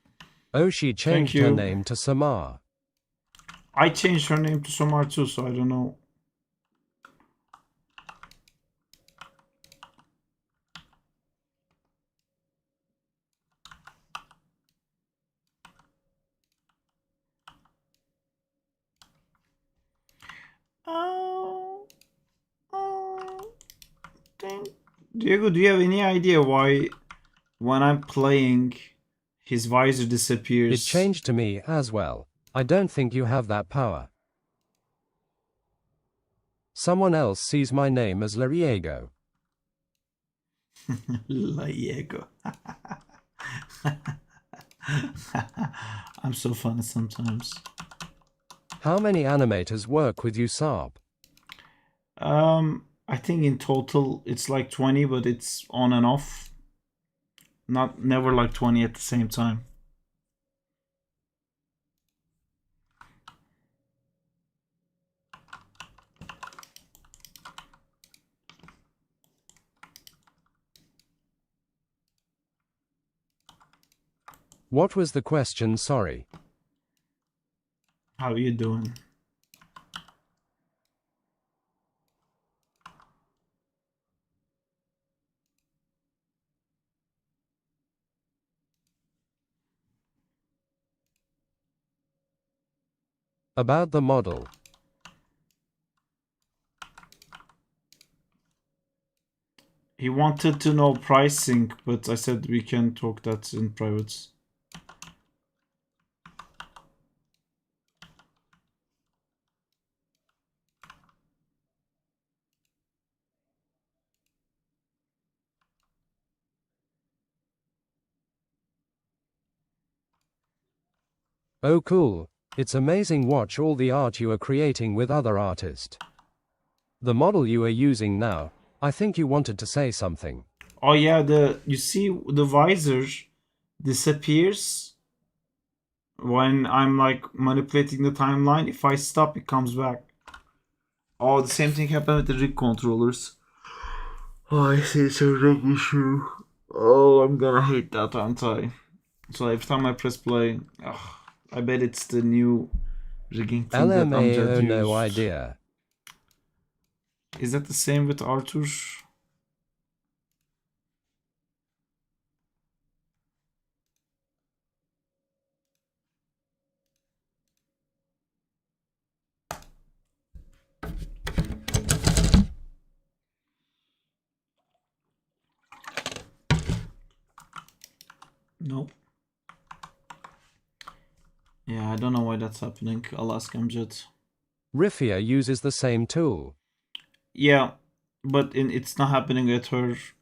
Oh, she Thank changed her you. name to Samar. I changed her name to Somar too, so I don't know. Oh, oh, dang. Diego, do you have any idea why when I'm playing, his visor It disappears? changed to me as well. I don't think you have that power. Someone else sees my name as Lariego. Diego. I'm so funny sometimes. How many animators work with you, Saab? I think in total it's like 20, but it's on and off. Not never like 20 at the same time. What was the question, sorry? How you doing? About the model. He wanted to know pricing, but I said we can talk that in private. Oh cool, it's amazing watch all the art you are creating with other artists. The model you are using now, I think you wanted to say something. Oh yeah, you see the visor disappears when I'm like manipulating the timeline. If I stop, it comes back. Oh, the same thing happened with the rig controllers. Oh, I see it's a rig issue. Oh, I'm gonna hate that, aren't I? So every time I press play, ugh, I bet it's the new rigging thing that Amjad LMAO, no used. idea. Is that the same with Arthur? Nope. Yeah, I don't know why that's happening. I'll ask Amjad. Rifia uses the same tool. Yeah, but it's not happening at hers.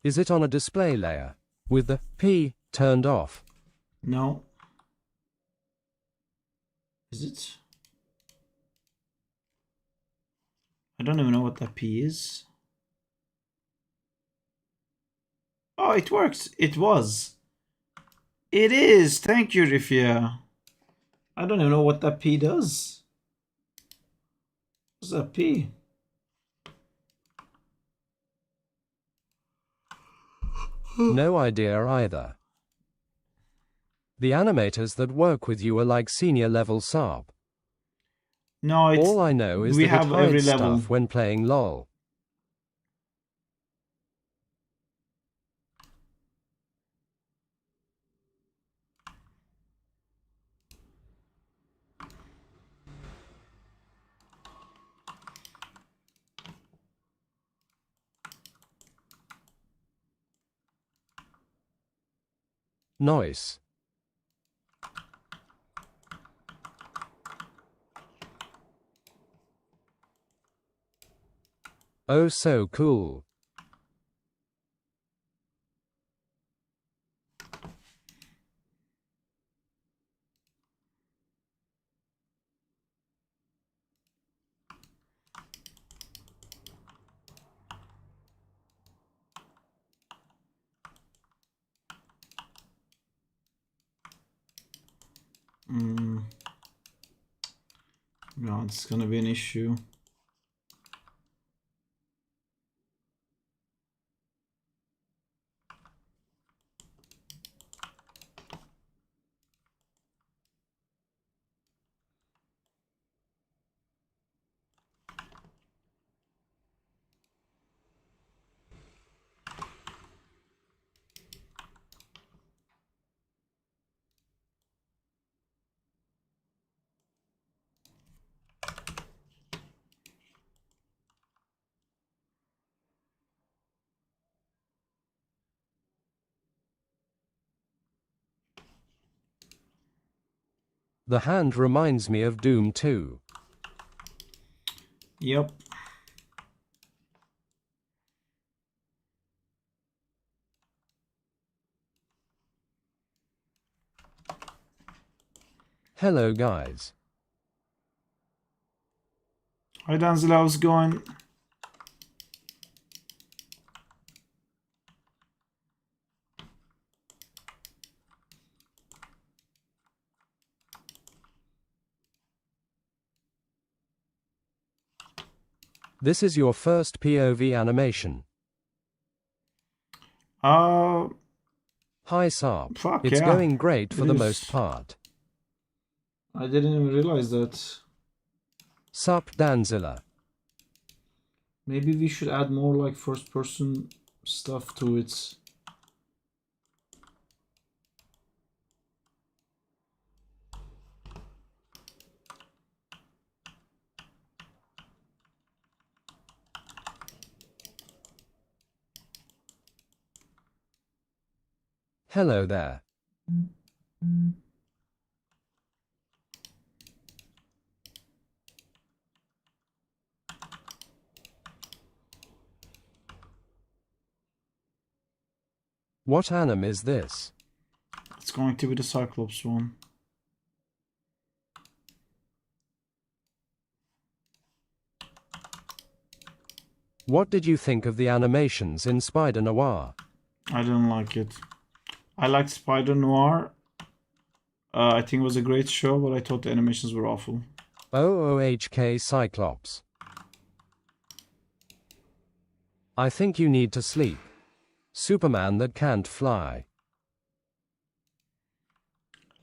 Is it on a display layer? With the P turned off? No. Is it? I don't even know what that P is. Oh, it works. It was. It is. Thank you, Rifia. I don't even know what that P does. What's that P? No idea either. The animators that work with you are like senior level Saab. No, it's All I know is we that it have every hides level. stuff when playing LOL. Nice. Oh, so cool. Mm. No, it's gonna be an issue. The hand reminds me of Doom 2. Yep. Hello guys. Hi Denzel, how's it going? This is your first POV animation. Uh, Hi Sarp. fuck It's yeah. going great for It the is. most part. I didn't even realize that. Sup Danzilla. Maybe we should add more like first person stuff to it. Hello there. What anime is this? It's going to be the Cyclops one. What did you think of the animations in Spider Noir? I didn't like it. I liked Spider Noir. I think it was a great show, but I thought the animations were awful. OOHK Cyclops. I think you need to sleep. Superman that can't fly.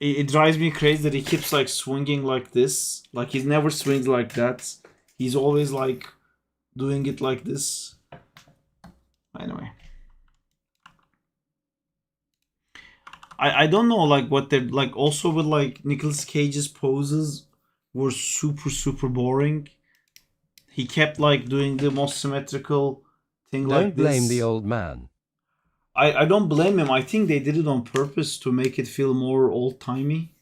It drives me crazy that he keeps like swinging like this. Like he's never swings like that. He's always like doing it like this. Anyway. I don't know like what they're like also with like Nicolas Cage's poses were super boring. He kept like doing the most symmetrical thing like Don't blame the this. old man. I don't blame him. I think they did it on purpose to make it feel more old timey,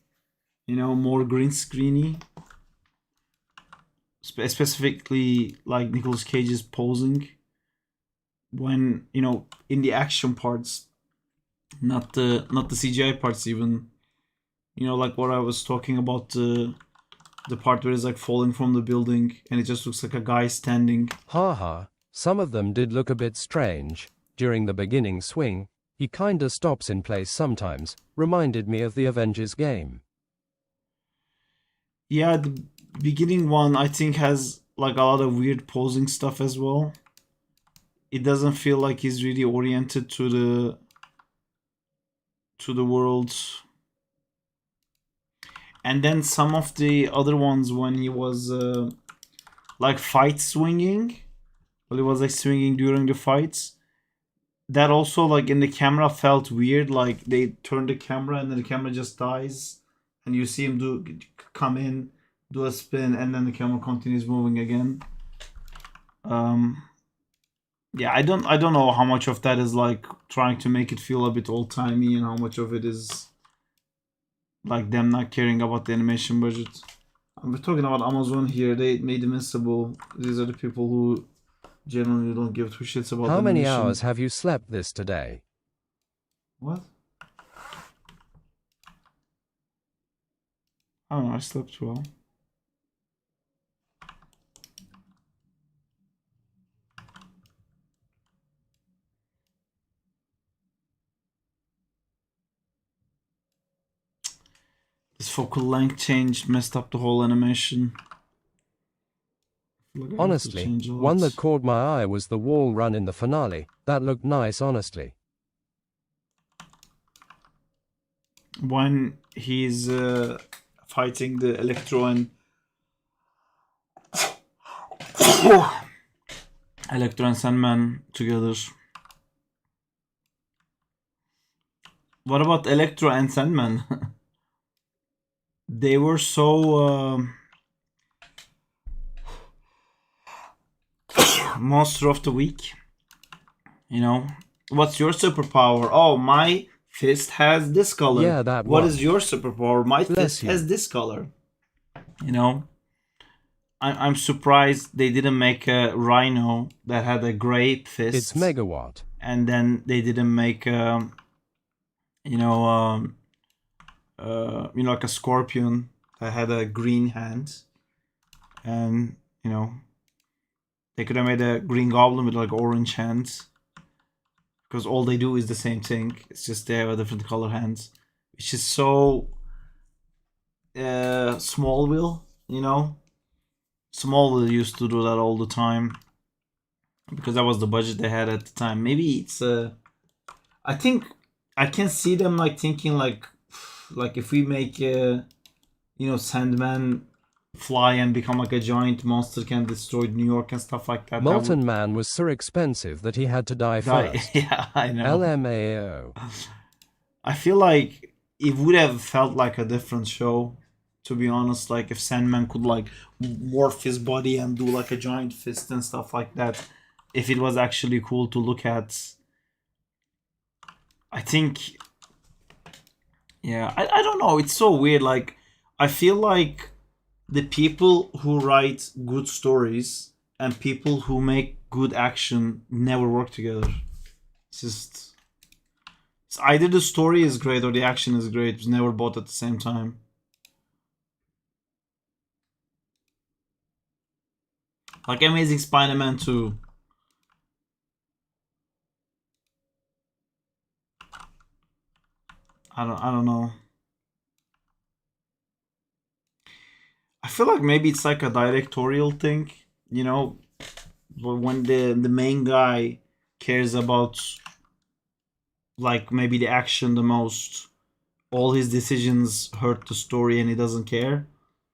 you know, more green screeny. Specifically, like Nicolas Cage's posing when you know in the action parts, not the CGI parts even. You know, like what I was talking about the part where he's like falling from the building and it just looks like a guy standing. Haha, some of them did look a bit strange. During the beginning swing, he kinda stops in place sometimes, reminded me of the Avengers game. Yeah, the beginning one I think has like a lot of weird posing stuff as well. It doesn't feel like he's really oriented to the world. And then some of the other ones when he was like fight swinging, well, he was like swinging during the fights. That also like in the camera felt weird. Like they turn the camera and then the camera just dies, and you see him come in, do a spin, and then the camera continues moving again. Um, yeah, I don't know how much of that is like trying to make it feel a bit old timey, and how much of it is like them not caring about the animation budget. We're talking about Amazon here. They made Invincible. These are the people who generally don't give two shits about How many animation. hours have you slept this today? What? I don't know. I slept well. This focal length change messed up the whole animation. Like I have to Honestly, change a one that lot. caught my eye was the wall run in the finale. That looked nice, honestly. When he's fighting the Electro and Electro and Sandman together. What about Electro and Sandman? They were so monster of the week. You know, what's your superpower? Oh, my fist has this color. Yeah, that What is one. your superpower? My fist Bless has you. this color. You know, I'm surprised they didn't make a Rhino that had a gray It's fist, megawatt. and then they didn't make you know like a Scorpion that had a green hand, and they could have made a Green Goblin with like orange hands, because all they do is the same thing. It's just they have a different color hands, which is so Smallville. Smallville used to do that all the time because that was the budget they had at the time. Maybe it's I think I can see them like thinking like if we make Sandman fly and become like a giant monster can destroy New York and stuff like that. That would Molten Man was so expensive that he had to die die. first. Yeah, I know. LMAO. I feel like it would have felt like a different show, to be honest. Like if Sandman could like morph his body and do like a giant fist and stuff like that. If it was actually cool to look at. I think, yeah, I don't know. It's so weird. Like, I feel like the people who write good stories and people who make good action never work together. It's just, it's either the story is great or the action is great. It's never both at the same time. Like Amazing Spider-Man 2. I don't know. I feel like maybe it's like a directorial thing, you know, when the main guy cares about like maybe the action the most, all his decisions hurt the story and he doesn't care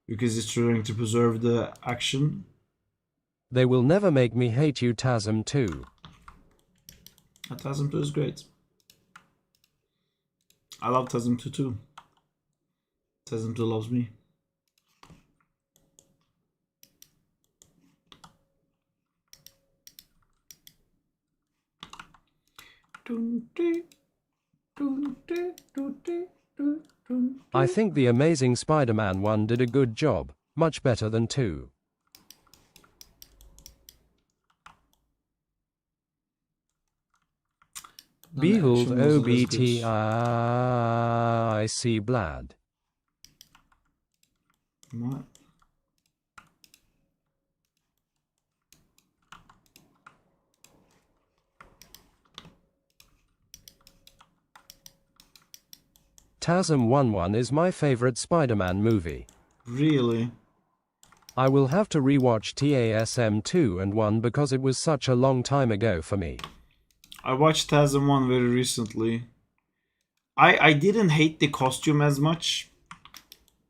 because he's trying to preserve the action. They will never make me hate you, TASM 2. Tasm 2 is great. I love Tasm 2 too. Tasm 2 loves me. I think the Amazing Spider-Man 1 did a good job, much better than 2. Then the Behold action wasn't as good. OBTIC Blad. What? TASM 1 is my favorite Spider-Man movie. Really? I will have to rewatch TASM 2 and 1 because it was such a long time ago for me. I watched Tasm 1 very recently. I didn't hate the costume as much.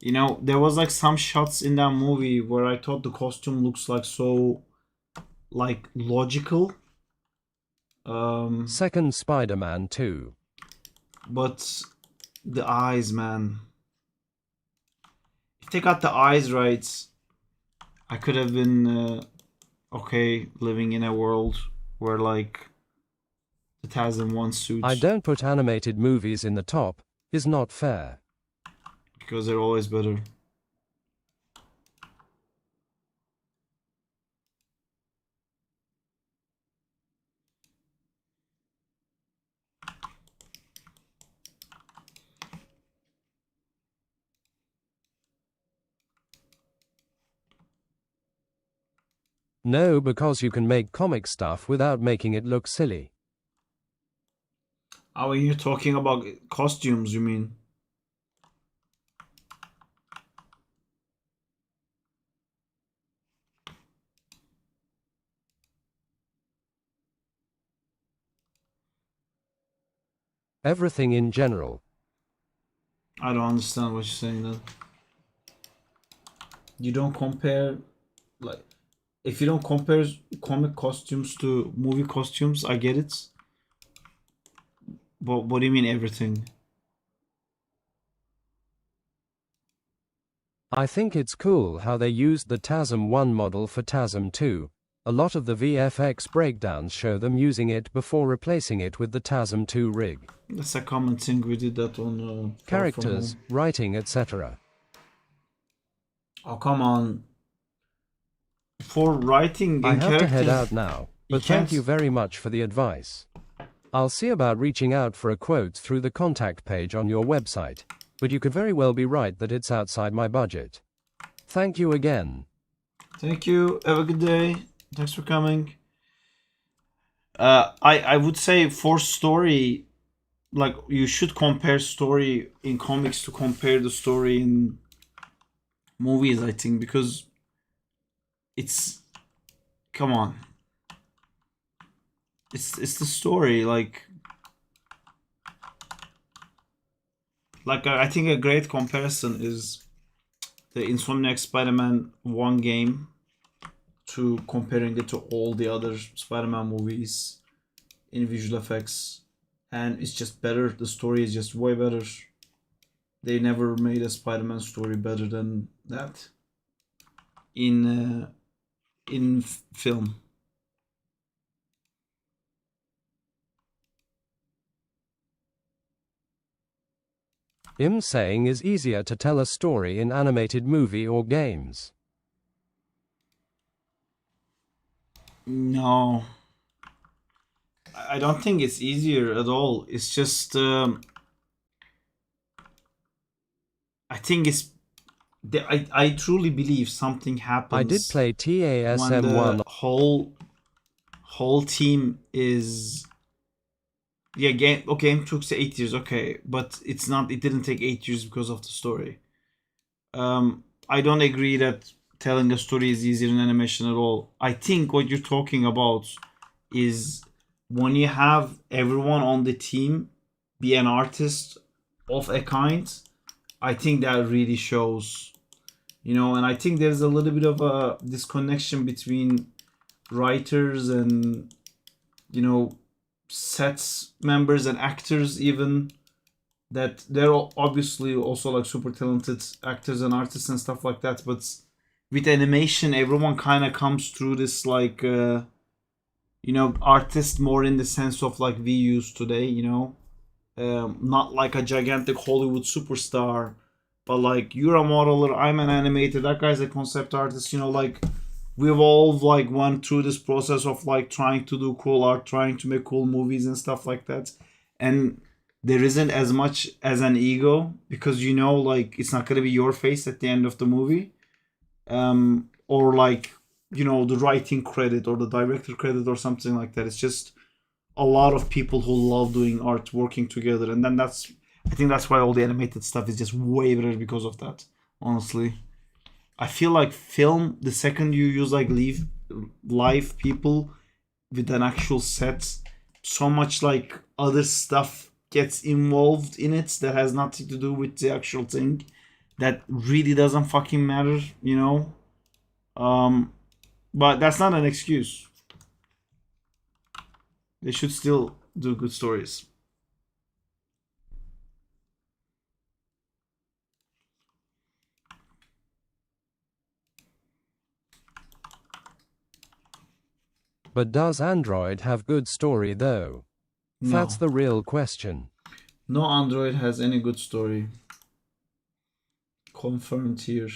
There was like some shots in that movie where I thought the costume looks like so like logical. Second Spider-Man 2. But the eyes, man. If they got the eyes right, I could have been okay living in a world where like the Tasm 1 I suits don't put animated movies in the top, is not fair. because they're always better. No, because you can make comic stuff without making it look silly. Oh, when you're talking about costumes, you mean? everything in general. I don't understand what you're saying then. You don't compare, like, if you don't compare comic costumes to movie costumes, I get it. But what do you mean everything? I think it's cool how they used the TASM 1 model for TASM 2. A lot of the VFX breakdowns show them using it before replacing it with the TASM 2 rig. That's a common thing. We did that on Far From Characters, Home. writing, etc. Oh, come on. For writing I and have to head characters, out now, you but thank you can't. very much for the advice. I'll see about reaching out for a quote through the contact page on your website, but you could very well be right that it's outside my budget. Thank you again. Thank you. Have a good day. Thanks for coming. I would say for story, like you should compare story in comics to compare the story in movies. I think because it's, come on, it's the story. Like I think a great comparison is the Insomniac Spider-Man 1 game to comparing it to all the other Spider-Man movies in visual effects, and it's just better. The story is just way better. They never made a Spider-Man story better than that in film. Him saying is easier to tell a story in animated movie or games. No, I don't think it's easier at all. It's just I think it's I truly believe something I did happens play when TASM 1. the whole team is, yeah, game took 8 years, okay, but it didn't take 8 years because of the story. I don't agree that telling a story is easier in animation at all. I think what you're talking about is when you have everyone on the team be an artist of a kind. I think that really shows, and I think there's a little bit of a disconnection between writers and, you know, sets members and actors, even, that they're obviously also like super talented actors and artists and stuff like that, but with animation everyone kind of comes through this like artist more in the sense of like we use today, not like a gigantic Hollywood superstar, but like you're a modeler, I'm an animator, that guy's a concept artist, like we've all like went through this process of like trying to do cool art, trying to make cool movies and stuff like that. And there isn't as much as an ego because like it's not gonna be your face at the end of the movie. Or like, the writing credit or the director credit or something like that. It's just a lot of people who love doing art working together, and then I think that's why all the animated stuff is just way better because of that, honestly. I feel like film, the second you use like live people with an actual set, so much like other stuff gets involved in it that has nothing to do with the actual thing, that really doesn't fucking matter. Um, but that's not an excuse. They should still do good stories. But does Android have good story though? That's No, the real question. no Android has any good story. Confirmed here.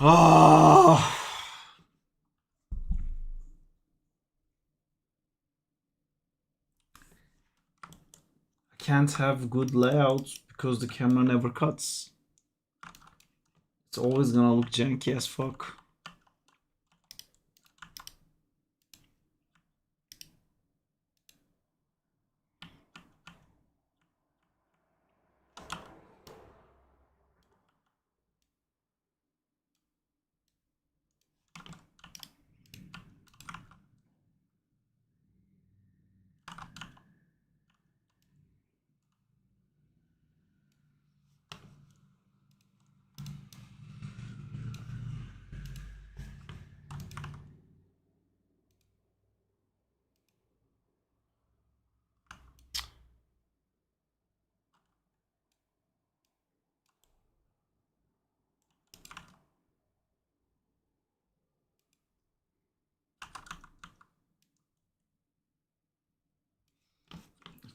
Ah. Can't have good layouts because the camera never cuts. It's always gonna look janky as fuck.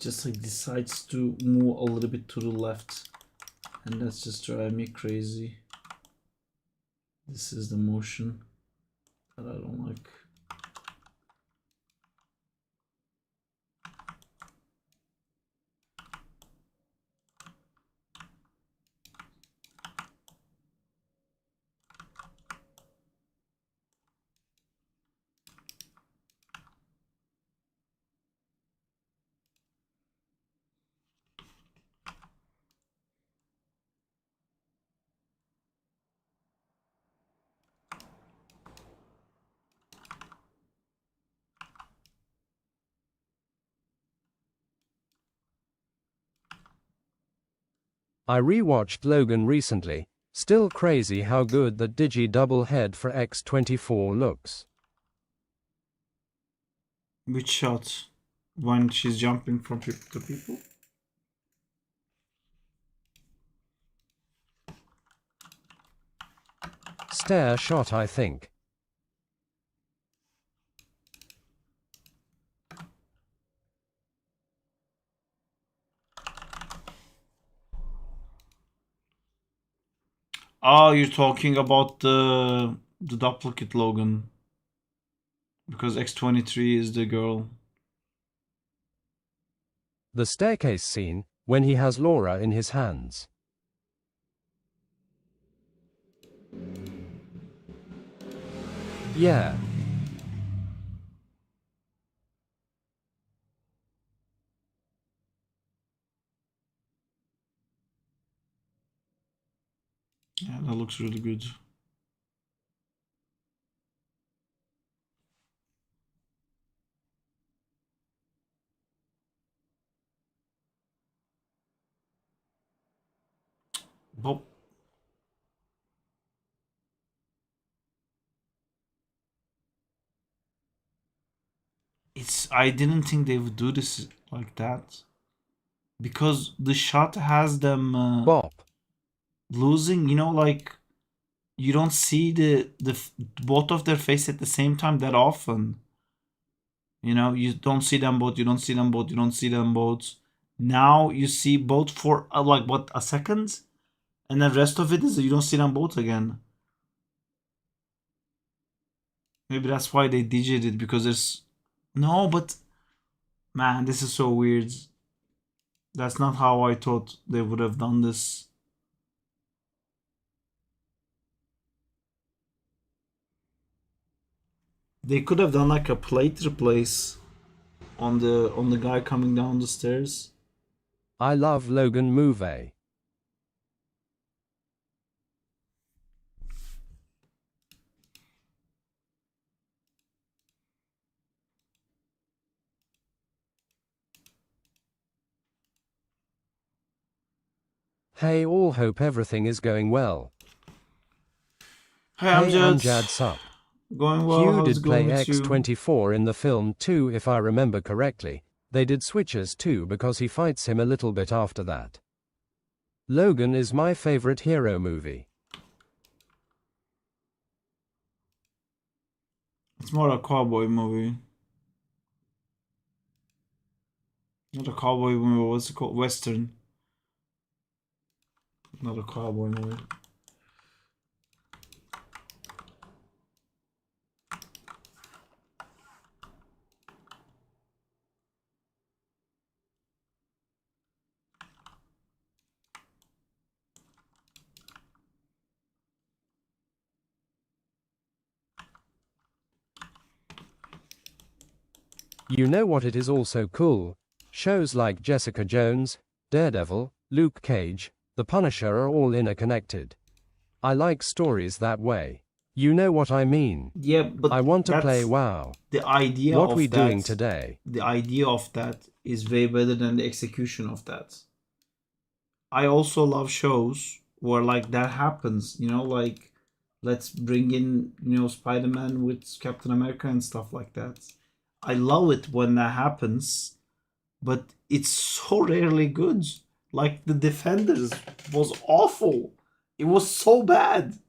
just like decides to move a little bit to the left, and that's just driving me crazy. This is the motion that I don't like. I rewatched Logan recently. Still crazy how good the Digi double head for X-24 looks. Which shot? When she's jumping from people to people? Stair shot, I think. Oh, you're talking about the duplicate Logan. Because X-23 is the girl. The staircase scene, when he has Laura in his hands. Yeah. Yeah, that looks really good. Bob. I didn't think they would do this like that. Because the shot has them Bop. losing, like you don't see the both of their face at the same time that often. You don't see them both, you don't see them both, you don't see them both. Now you see both for like what, a second? And the rest of it is you don't see them both again. Maybe that's why they digit it, because there's no, but man, this is so weird. That's not how I thought they would have done this. They could have done like a plate replace on the guy coming down the stairs. I love Logan movie. Hey all, hope everything is going well. Hey, Amjad. Amjad sup. Going well. Hugh How's did it going play with you? X-24 in the film too, if I remember correctly. They did switches too because he fights him a little bit after that. Logan is my favorite hero movie. It's more a cowboy movie. Not a cowboy movie, what's it called? Western. Not a cowboy movie. You know what, it is also cool? Shows like Jessica Jones, Daredevil, Luke Cage, The Punisher are all interconnected. I like stories that way. You know what I mean? Yeah, but I want to play WoW. The idea What of we that, doing today? The idea of that is way better than the execution of that. I also love shows where like that happens, like let's bring in, Spider-Man with Captain America and stuff like that. I love it when that happens, but it's so rarely good. Like the Defenders was awful. It was so bad.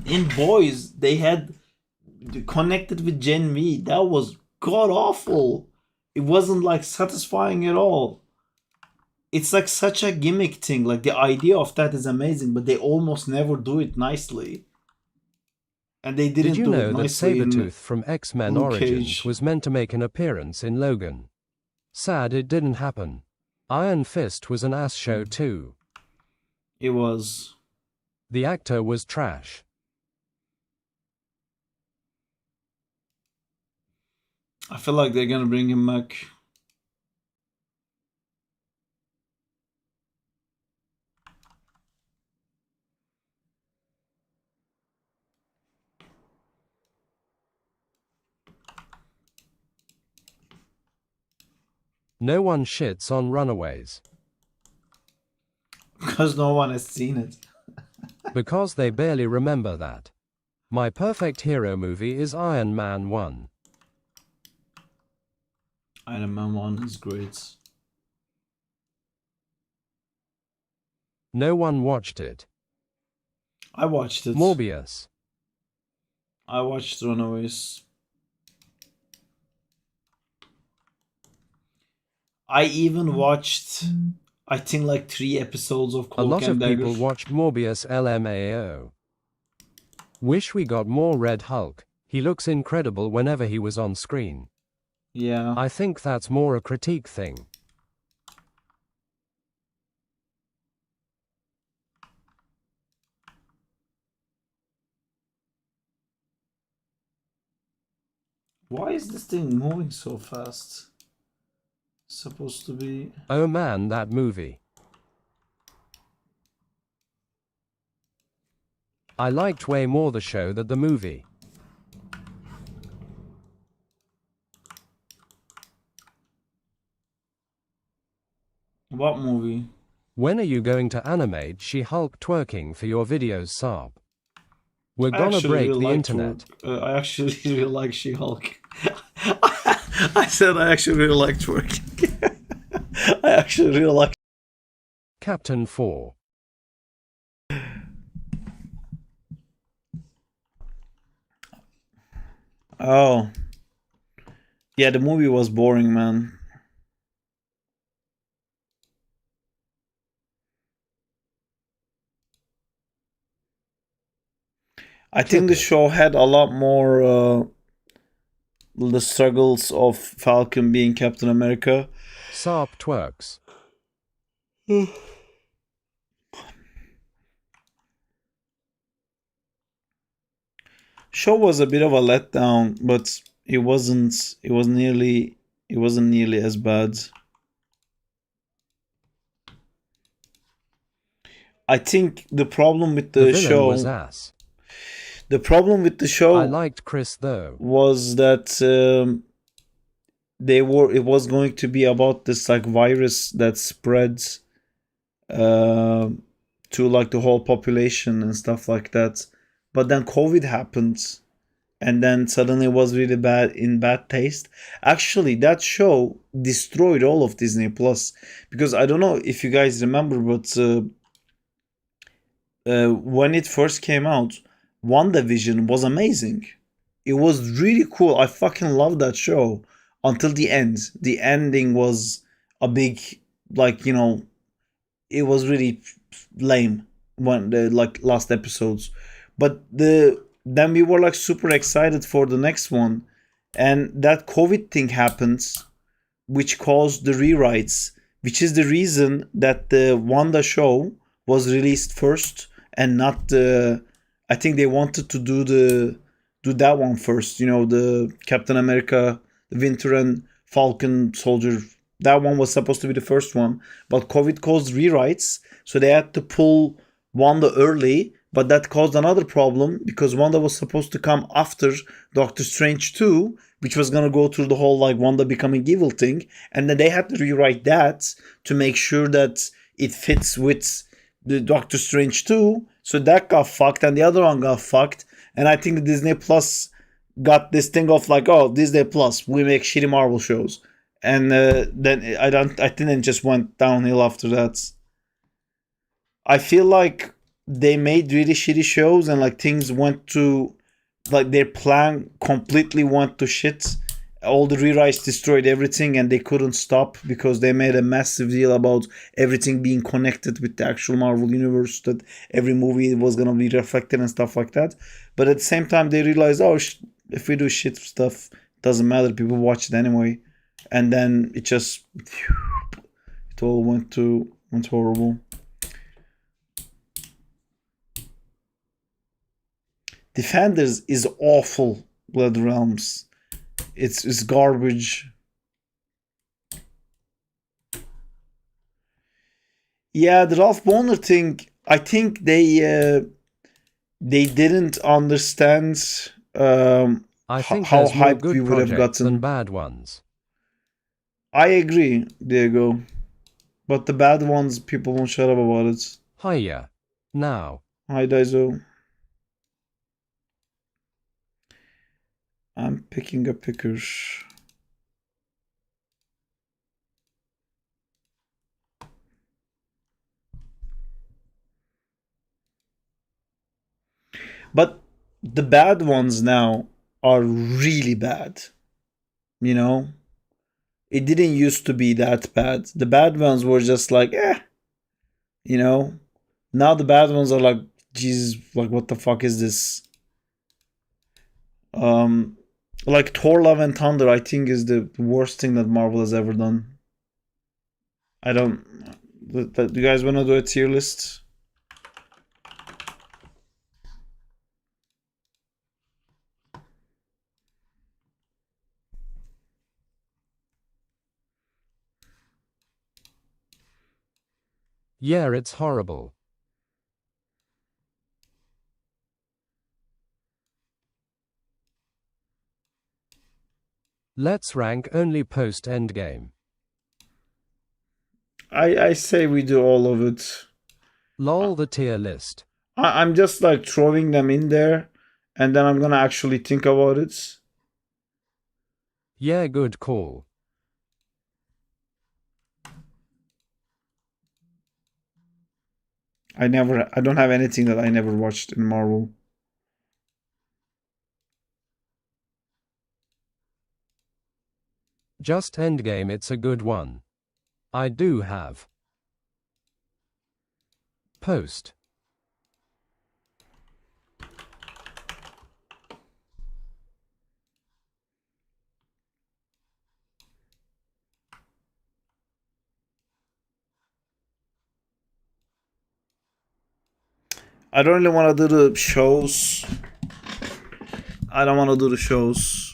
In Boys, they had connected with Gen V. That was god awful. It wasn't like satisfying at all. It's like such a gimmick thing. Like the idea of that is amazing, but they almost never do it nicely. And they Did didn't you do it know that nicely in Sabretooth from X-Men Luke Origins Cage. was meant to make an appearance in Logan? Sad it didn't happen. Iron Fist was an ass show too. It was. The actor was trash. I feel like they're gonna bring him back. No one shits on Runaways. Because no one has seen it. Because they barely remember that. My perfect hero movie is Iron Man 1. Iron Man 1 is great. No one watched it. I watched it. Morbius. I watched Runaways. I even watched, I think, like 3 episodes of A Cloak lot and of Dagger. people watched Morbius LMAO. Wish we got more Red Hulk. He looks incredible whenever he was on screen. Yeah. I think that's more a critique thing. Why is this thing moving so fast? It's supposed to be. Oh man, that movie. I liked way more the show than the movie. What movie? When are you going to animate She-Hulk twerking for your videos, Saab? We're I gonna actually break really the like internet. I actually really like She-Hulk. I said I actually really like twerking. I actually really like. Captain 4. Oh. Yeah, the movie was boring, man. I think Clip the it. show had a lot more the struggles of Falcon being Captain America. Saab twerks. Show was a bit of a letdown, but it wasn't. It wasn't nearly as bad. I think the problem with The the villain was show, ass. the problem with the I show liked Chris though. was that it was going to be about this like virus that spreads um to like the whole population and stuff like that. But then COVID happened, and then suddenly it was really bad in bad taste. Actually, that show destroyed all of Disney Plus because I don't know if you guys remember, but when it first came out, WandaVision was amazing. It was really cool. I fucking loved that show until the end. The ending was a big, like, it was really lame when the like last episodes. But then we were like super excited for the next one, and that COVID thing happens, which caused the rewrites, which is the reason that the Wanda show was released first and not the. I think they wanted to do that one first. The Captain America, the Winter and Falcon Soldier. That one was supposed to be the first one, but COVID caused rewrites, so they had to pull Wanda early. But that caused another problem because Wanda was supposed to come after Doctor Strange 2, which was gonna go through the whole like Wanda becoming evil thing, and then they had to rewrite that to make sure that it fits with the Doctor Strange 2. So that got fucked, and the other one got fucked. And I think the Disney Plus got this thing of like, oh, Disney Plus, we make shitty Marvel shows, and then I think it just went downhill after that. I feel like they made really shitty shows and like things went to like their plan completely went to shit, all the rewrites destroyed everything and they couldn't stop because they made a massive deal about everything being connected with the actual Marvel universe, that every movie was gonna be reflected and stuff like that. But at the same time they realized, oh, if we do shit stuff, it doesn't matter, people watch it anyway. And then it just, it all went horrible. Defenders is awful. Blood Realms, it's garbage. Yeah, the Ralph Boner thing. I think they didn't understand I think how there's more hyped we good would have projects than gotten. bad ones. I agree, Diego. But the bad ones, people won't shut up about it. Hiya. Now. Hi, Daiso. I'm picking a picker. But the bad ones now are really bad. You know? It didn't used to be that bad. The bad ones were just like, you know? Now the bad ones are like, Jesus, like what the fuck is this? Um, like Thor: Love and Thunder, I think is the worst thing that Marvel has ever done. I don't. Do you guys want to do a tier list? Yeah, it's horrible. Let's rank only post Endgame. I say we do all of it. Lol, the tier list. I'm just like throwing them in there, and then I'm gonna actually think about it. Yeah, good call. I don't have anything that I never watched in Marvel. Just Endgame, it's a good one. I do have. Post. I don't really want to do the shows. I don't want to do the shows.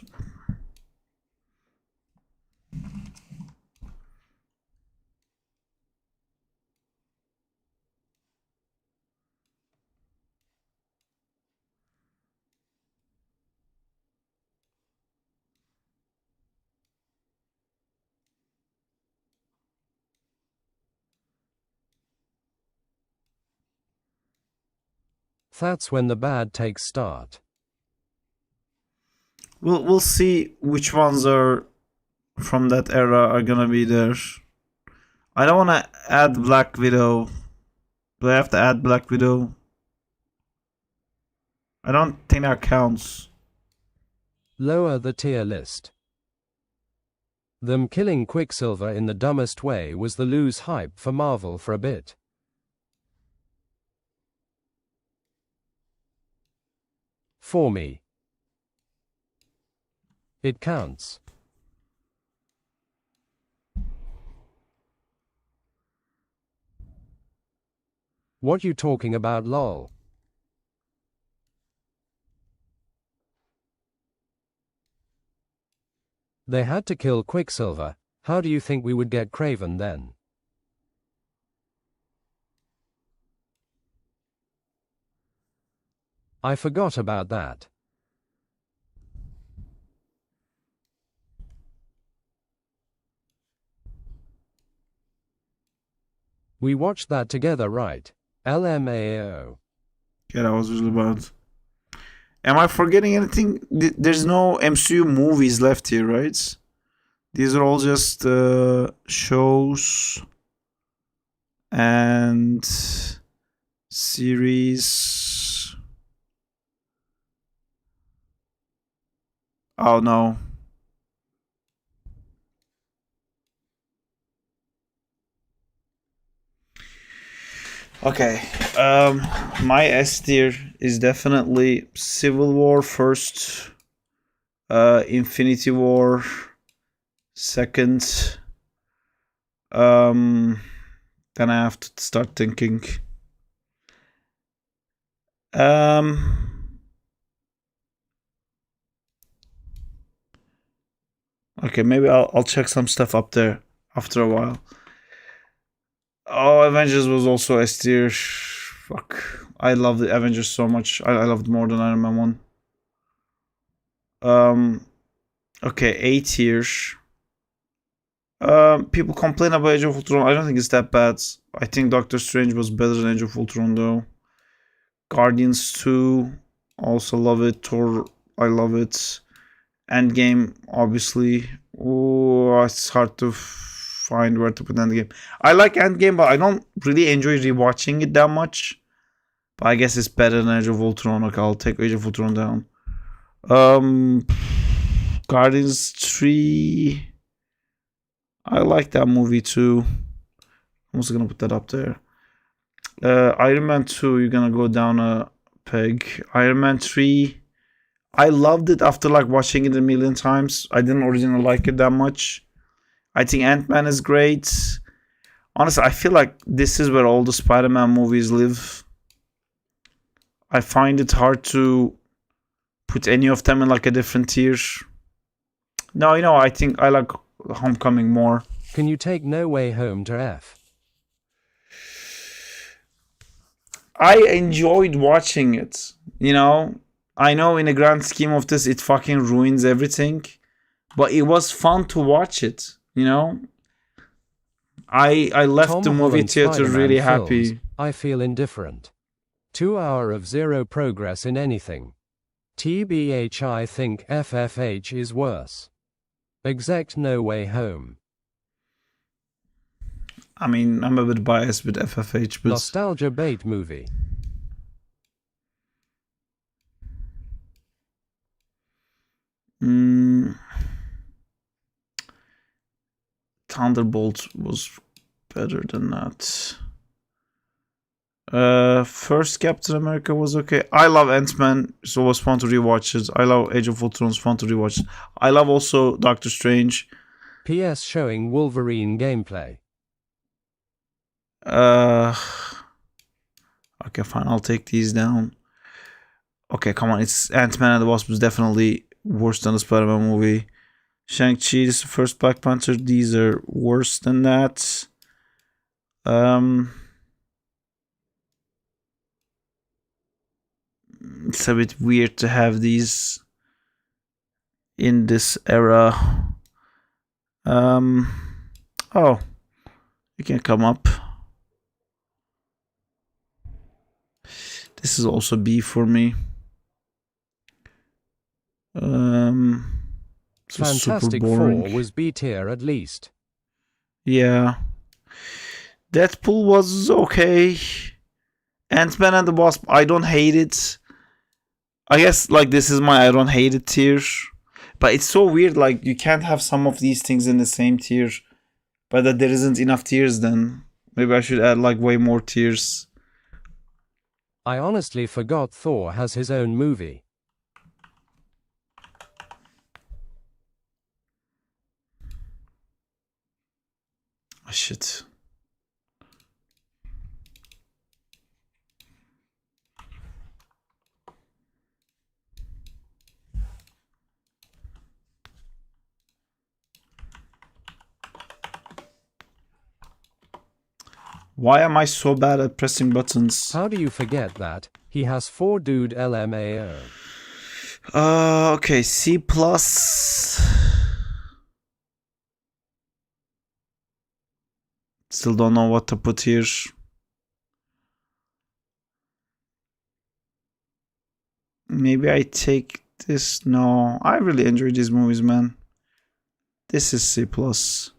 That's when the bad takes start. We'll see which ones are from that era are gonna be there. I don't want to add Black Widow. Do I have to add Black Widow? I don't think that counts. Lower the tier list. Them killing Quicksilver in the dumbest way was the lose hype for Marvel for a bit. For me. It counts. What you talking about, lol? They had to kill Quicksilver. How do you think we would get Kraven then? I forgot about that. We watched that together, right? LMAO. Yeah, that was really bad. Am I forgetting anything? There's no MCU movies left here, right? These are all just shows and series. Oh no. Okay. Um, my S tier is definitely Civil War first, Infinity War second. Um, then I have to start thinking. Um, okay, maybe I'll check some stuff up there after a while. Oh, Avengers was also S tier. Fuck, I love the Avengers so much. I loved more than Iron Man 1. Um, okay, A tier. People complain about Age of Ultron. I don't think it's that bad. I think Doctor Strange was better than Age of Ultron though. Guardians 2, also love it. Thor, I love it. Endgame, obviously. Oh, it's hard to find where to put Endgame. I like Endgame, but I don't really enjoy rewatching it that much. But I guess it's better than Age of Ultron. Okay, I'll take Age of Ultron down. Um, Guardians 3. I like that movie too. I'm also gonna put that up there. Iron Man 2, you're gonna go down a peg. Iron Man 3, I loved it after like watching it a million times. I didn't originally like it that much. I think Ant Man is great. Honestly, I feel like this is where all the Spider Man movies live. I find it hard to put any of them in like a different tier. No, I think I like Homecoming more. Can you take No Way Home to F? I enjoyed watching it. I know in the grand scheme of this, it fucking ruins everything, but it was fun to watch it. I left Tom the movie Holland theater Spider-Man really films, happy. I feel indifferent. 2 hour of zero progress in anything. TBH I think FFH is worse. Exec No Way Home. I mean, I'm a bit biased with FFH, but Nostalgia bait movie. mm, Thunderbolt was better than that. First Captain America was okay. I love Ant-Man, so it was fun to rewatch it. I love Age of Ultron, it's fun to rewatch it. I love also Doctor Strange. PS showing Wolverine gameplay. Uh, okay, fine. I'll take these down. Okay, come on. It's Ant-Man and the Wasp was definitely worse than the Spider-Man movie. Shang-Chi, this is the first Black Panther. These are worse than that. It's a bit weird to have these in this era. Oh, you can come up. This is also B for me. So Fantastic super boring. Four was B tier at least. Yeah. Deadpool was okay. Ant-Man and the Wasp, I don't hate it. I guess like this is my I don't hate it tier. But it's so weird, like you can't have some of these things in the same tier. But that there isn't enough tiers then. Maybe I should add like way more tiers. I honestly forgot Thor has his own movie. Oh, shit. Why am I so bad at pressing buttons? How do you forget that? He has 4 dude LMAO. Okay, C plus. Still don't know what to put here. Maybe I take this. No, I really enjoy these movies, man. This is C plus.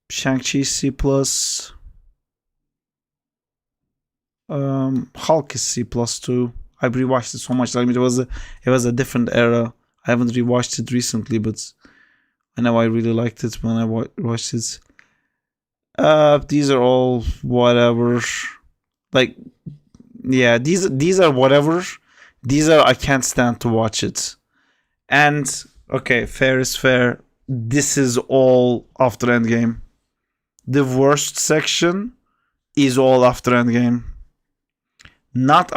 Shang-Chi C plus. Hulk is C plus too. I've rewatched it so much. I mean, it was a different era. I haven't rewatched it recently, but I know I really liked it when I watched it. These are all whatever. Like, yeah, these are whatever. These are I can't stand to watch it. And okay, fair is fair. This is all after Endgame. The worst section is all after Endgame. Not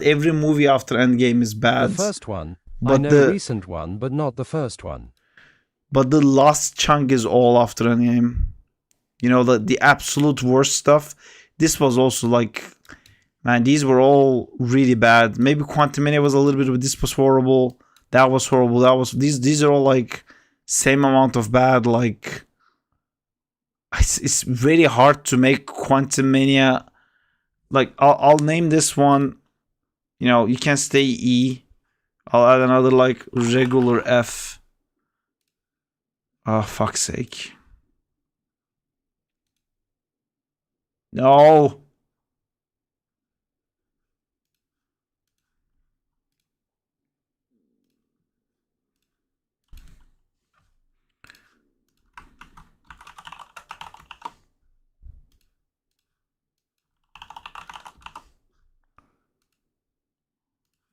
every movie after Endgame is The bad, first one. I but know the recent one, but not the first one. but the last chunk is all after Endgame. You know, the absolute worst stuff. This was also like, man, these were all really bad. Maybe Quantumania was a little bit, but this was horrible. That was horrible. That was these are all like same amount of bad. Like it's very hard to make Quantumania. Like I'll name this one. You know, you can stay E. I'll add another like regular F. Oh fuck's sake! No.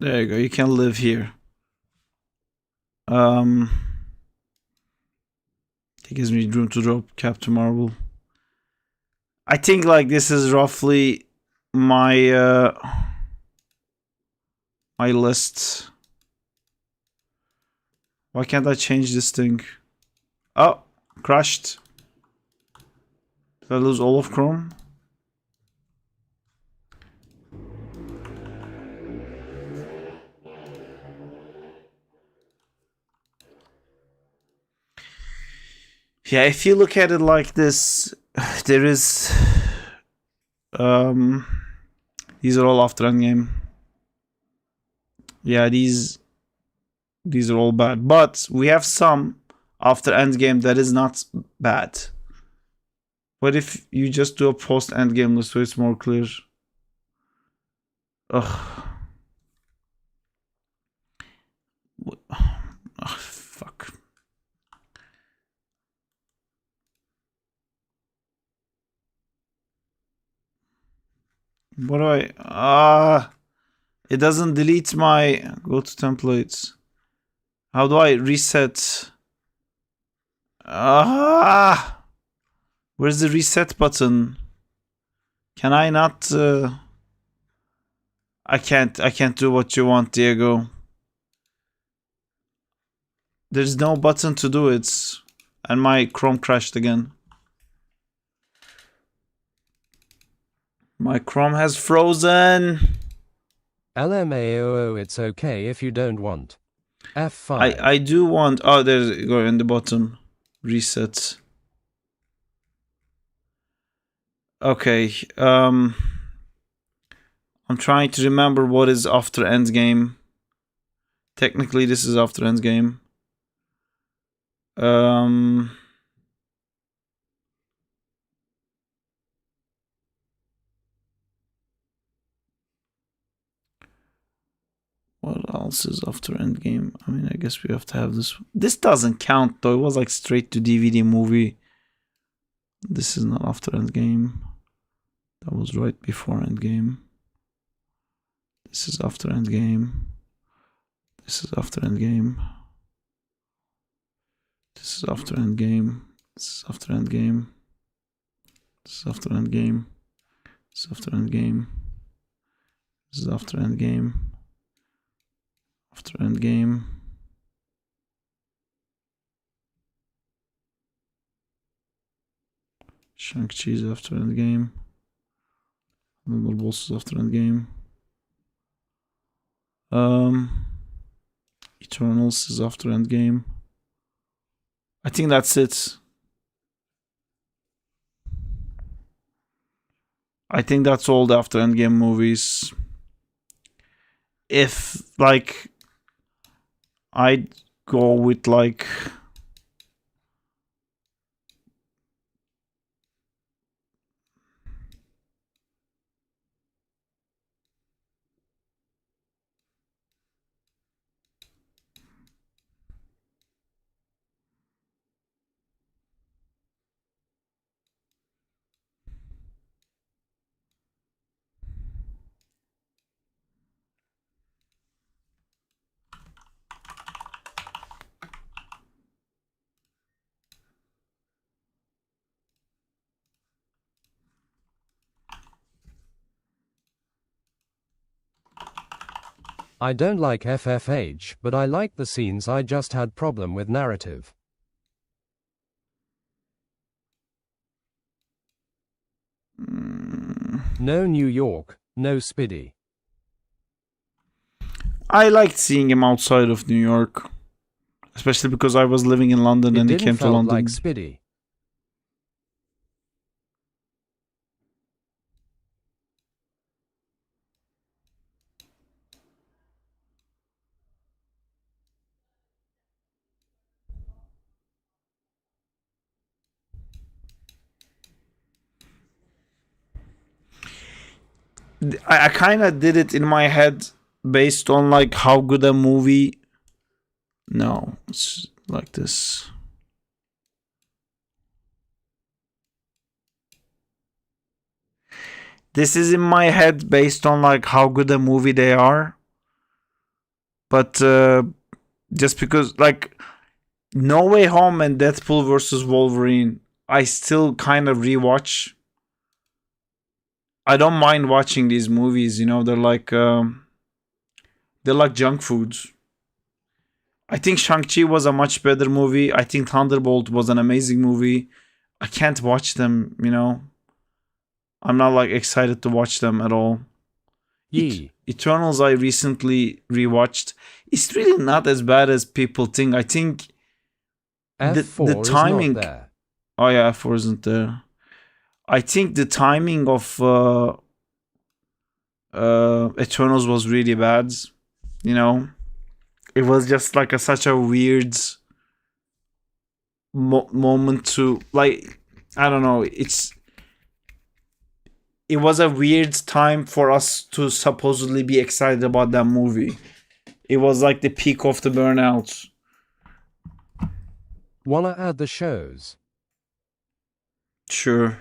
There you go. You can live here. Um, it gives me room to drop Captain Marvel. I think like this is roughly my my list. Why can't I change this thing? Oh, crashed. Did I lose all of Chrome? Yeah, if you look at it like this, there is um these are all after Endgame. Yeah, these are all bad. But we have some after Endgame that is not bad. What if you just do a post Endgame list so it's more clear? Ugh. Ugh, fuck. What do I? It doesn't delete my. Go to templates. How do I reset? Ah! Where's the reset button? Can I not? I can't. I can't do what you want, Diego. There's no button to do it, and my Chrome crashed again. My Chrome has frozen. LMAO, it's okay if you don't want. F5. I do want. Oh, there's go in the bottom. Reset. Okay. I'm trying to remember what is after Endgame. Technically, this is after Endgame. Um. What else is after Endgame? I mean, I guess we have to have this. This doesn't count though. It was like straight to DVD movie. This is not after Endgame. That was right before Endgame. This is after Endgame. This is after Endgame. This is after Endgame. This is after Endgame. This is after Endgame. This is after Endgame. This is after Endgame. After Endgame. Shang-Chi is after Endgame. Thunderbolts is after Endgame. Eternals is after Endgame. I think that's it. I think that's all the after Endgame movies. If like I'd go with like I don't like FFH, but I like the scenes. I just had problem with narrative. No New York, no Spidey. I liked seeing him outside of New York, especially because I was living in London It and he didn't came to felt like London. Spidey. I kind of did it in my head based on like how good a movie. No, it's like this. This is in my head based on like how good a movie they are. But just because like No Way Home and Deadpool versus Wolverine, I still kind of rewatch. I don't mind watching these movies. You know, they're like junk foods. I think Shang-Chi was a much better movie. I think Thunderbolt was an amazing movie. I can't watch them, you know. I'm not like excited to watch them at all. Yee. Eternals I recently rewatched. It's really not as bad as people think. I think F4 the is timing. not there. Oh yeah, F4 isn't there. I think the timing of Eternals was really bad. You know, it was just like such a weird moment to like. I don't know. It was a weird time for us to supposedly be excited about that movie. It was like the peak of the burnout. Wanna add the shows? Sure.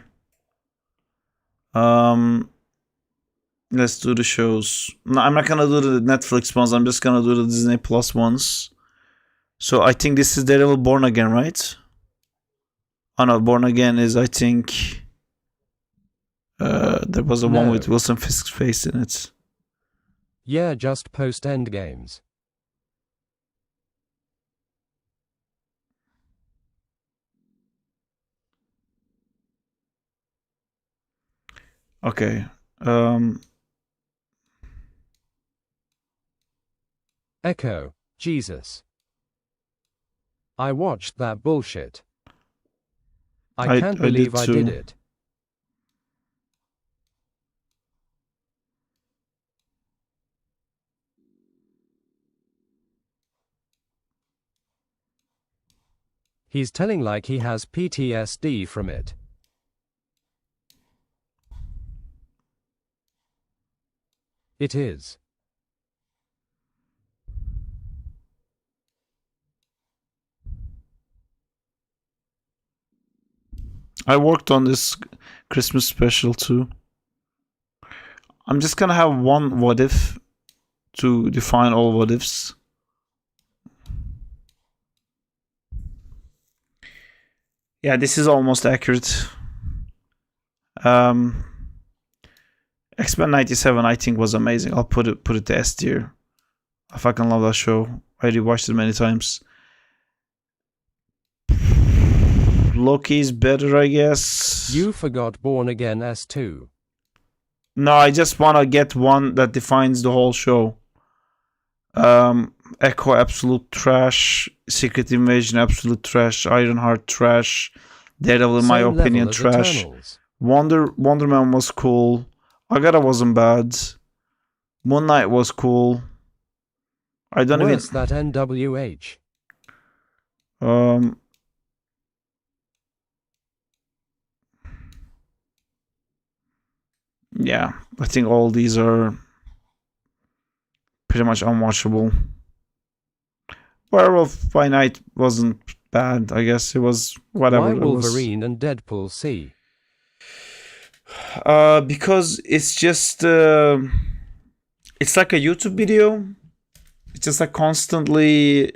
Let's do the shows. No, I'm not gonna do the Netflix ones. I'm just gonna do the Disney Plus ones. So I think this is Daredevil Born Again, right? Oh no, Born Again is I think there was a one with Wilson Fisk's face in it. Yeah, just post Endgames. Okay. Echo, Jesus. I watched that bullshit. I can't believe I did it. He's telling like he has PTSD from it. It is. I worked on this Christmas special too. I'm just gonna have one what if to define all what ifs. Yeah, this is almost accurate. X-Men 97 I think was amazing. I'll put it to S tier. I fucking love that show. I rewatched it many times. Loki's better, I guess. You forgot Born Again S2. No, I just want to get one that defines the whole show. Echo, absolute trash. Secret Invasion, absolute trash. Ironheart, trash. Daredevil, in my opinion, trash. Wonder Man was cool. Agatha wasn't bad. Moon Knight was cool. I don't Where's that NWH? Yeah, I think all these are pretty much unwatchable. Werewolf by Night wasn't bad. I guess it was whatever. Why Wolverine and Deadpool C? Because it's just it's like a YouTube video. It's just like constantly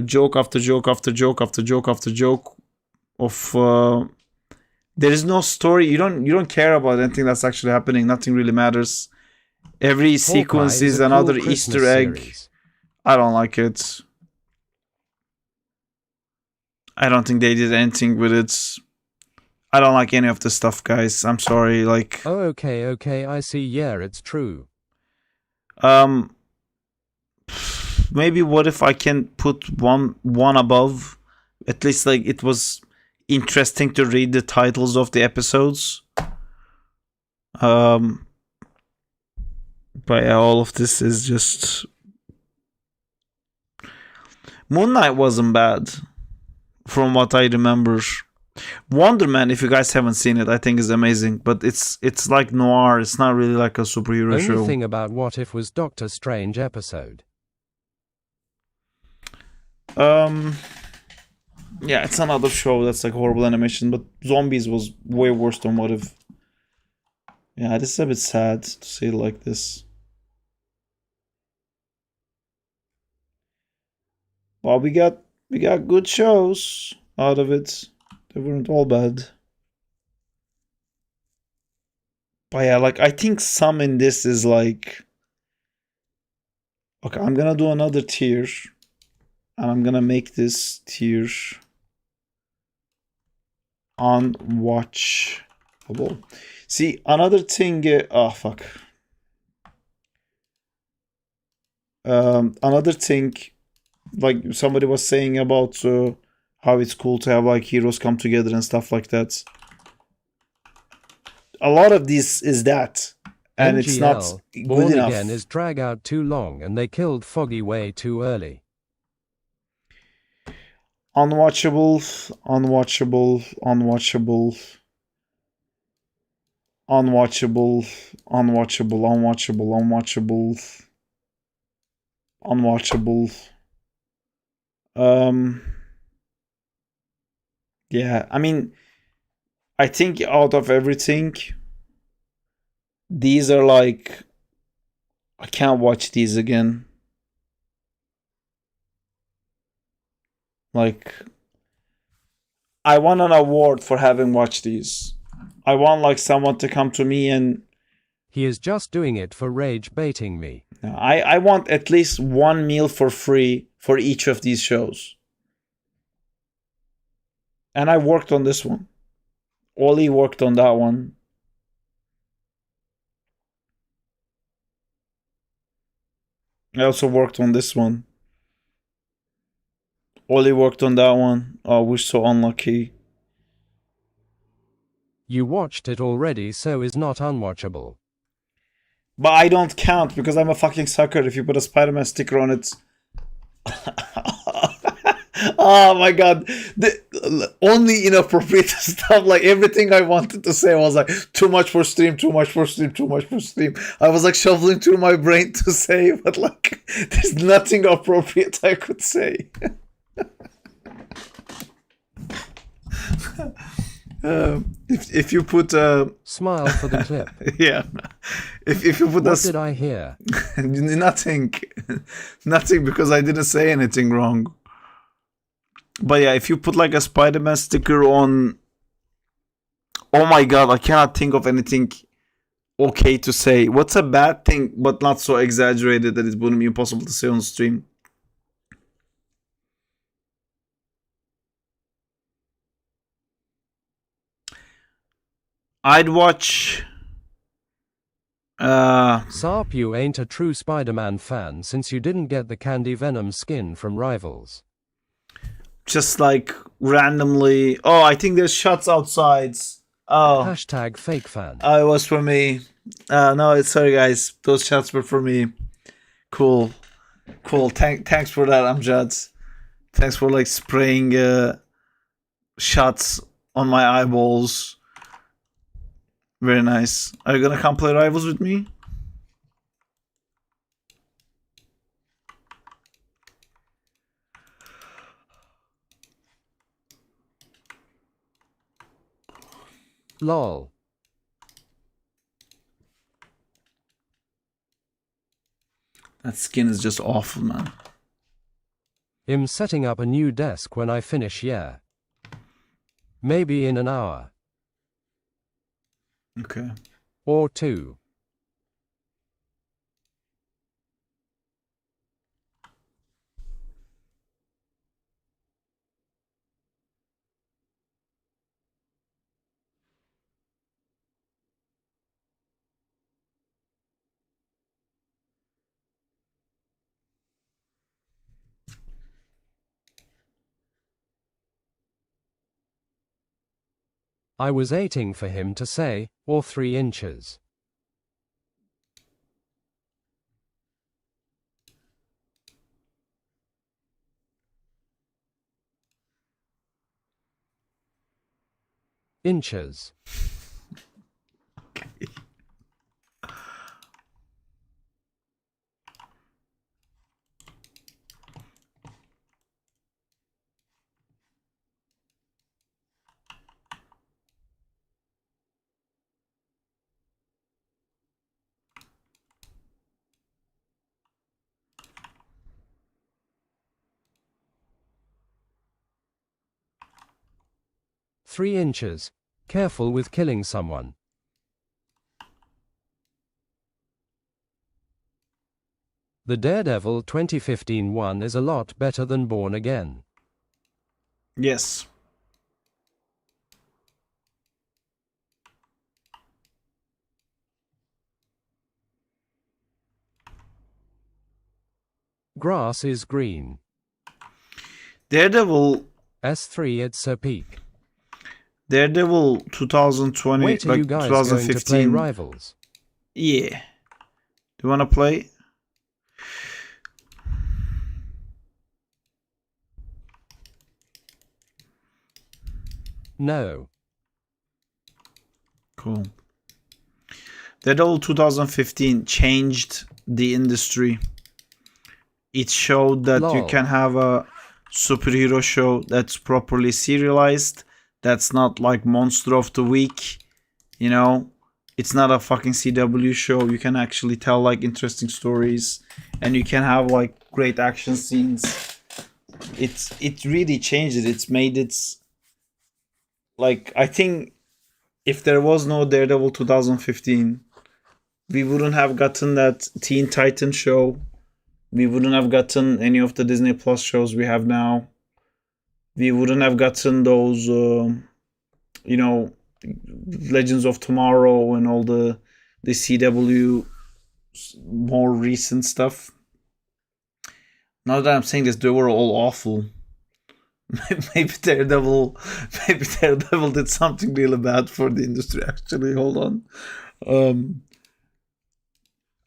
joke after joke after joke after joke after joke of there is no story. You don't care about anything that's actually happening. Nothing really matters. Every Hawkeye sequence is is a cool another Christmas Easter egg. series. I don't like it. I don't think they did anything with it. I don't like any of the stuff, guys. I'm sorry. Like, Oh, okay, I see. Yeah, it's true. um, maybe what if I can put one above? At least like it was interesting to read the titles of the episodes. Um, but yeah, all of this is just Moon Knight wasn't bad, from what I remember. Wonder Man, if you guys haven't seen it, I think is amazing. But it's like noir. It's not really like a superhero Only show. thing about What If was Doctor Strange episode. Yeah, it's another show that's like horrible animation, but Zombies was way worse than What If. Yeah, this is a bit sad to say it like this. Well, we got good shows out of it. They weren't all bad. But yeah, like I think some in this is like, okay, I'm gonna do another tier, and I'm gonna make this tier unwatchable. See, another thing. Oh fuck. Another thing, like somebody was saying about how it's cool to have like heroes come together and stuff like that. A lot of this is that, and it's not MGL, good Born enough. Again is drag out too long and they killed Foggy way too early. Unwatchable, unwatchable. Yeah, I mean, I think out of everything, these are like, I can't watch these again. Like, I want an award for having watched these. I want like someone to come to me and He is just doing it for rage baiting me. I want at least one meal for free for each of these shows. And I worked on this one. Ollie worked on that one. I also worked on this one. Ollie worked on that one. Oh, we're so unlucky. You watched it already, so is not unwatchable. But I don't count because I'm a fucking sucker if you put a Spider-Man sticker on it. Oh my god. The only inappropriate stuff, like everything I wanted to say was like too much for stream. I was like shuffling through my brain to say, but like there's nothing appropriate I could say. If you put Smile for the clip. yeah, if you put What did I hear? nothing because I didn't say anything wrong. But yeah, if you put like a Spider-Man sticker on, oh my god, I cannot think of anything okay to say. What's a bad thing but not so exaggerated that it wouldn't be impossible to say on stream? I'd watch. Sarp, you ain't a true Spider-Man fan since you didn't get the Candy Venom skin from Rivals. Just like randomly. Oh, I think there's shots outside. Oh. Hashtag fake fan. Oh, it was for me. No, it's sorry guys. Those shots were for me. Cool. Thanks for that, Amjad. Thanks for like spraying shots on my eyeballs. Very nice. Are you gonna come play Rivals with me? Lol. That skin is just awful, man. I'm setting up a new desk when I finish, yeah. Maybe in an hour. Okay. Or two. I was waiting for him to say, or 3 inches. Inches. Okay. 3 inches. Careful with killing someone. The Daredevil 2015 one is a lot better than Born Again. Yes. Grass is green. Daredevil S3 it's a peak. Daredevil 2020, Wait, are like you guys going to play 2015. Rivals? Yeah. Do you want to play? No. Cool. Daredevil 2015 changed the industry. It showed that you Lol. can have a superhero show that's properly serialized, that's not like Monster of the Week, you know? It's not a fucking CW show. You can actually tell like interesting stories and you can have like great action scenes. It really changed it. It's made it like, I think if there was no Daredevil 2015, we wouldn't have gotten that Teen Titan show. We wouldn't have gotten any of the Disney Plus shows we have now. We wouldn't have gotten those, you know, Legends of Tomorrow and all the CW more recent stuff. Now that I'm saying this, they were all awful. maybe Daredevil, maybe Daredevil did something really bad for the industry. Actually, hold on.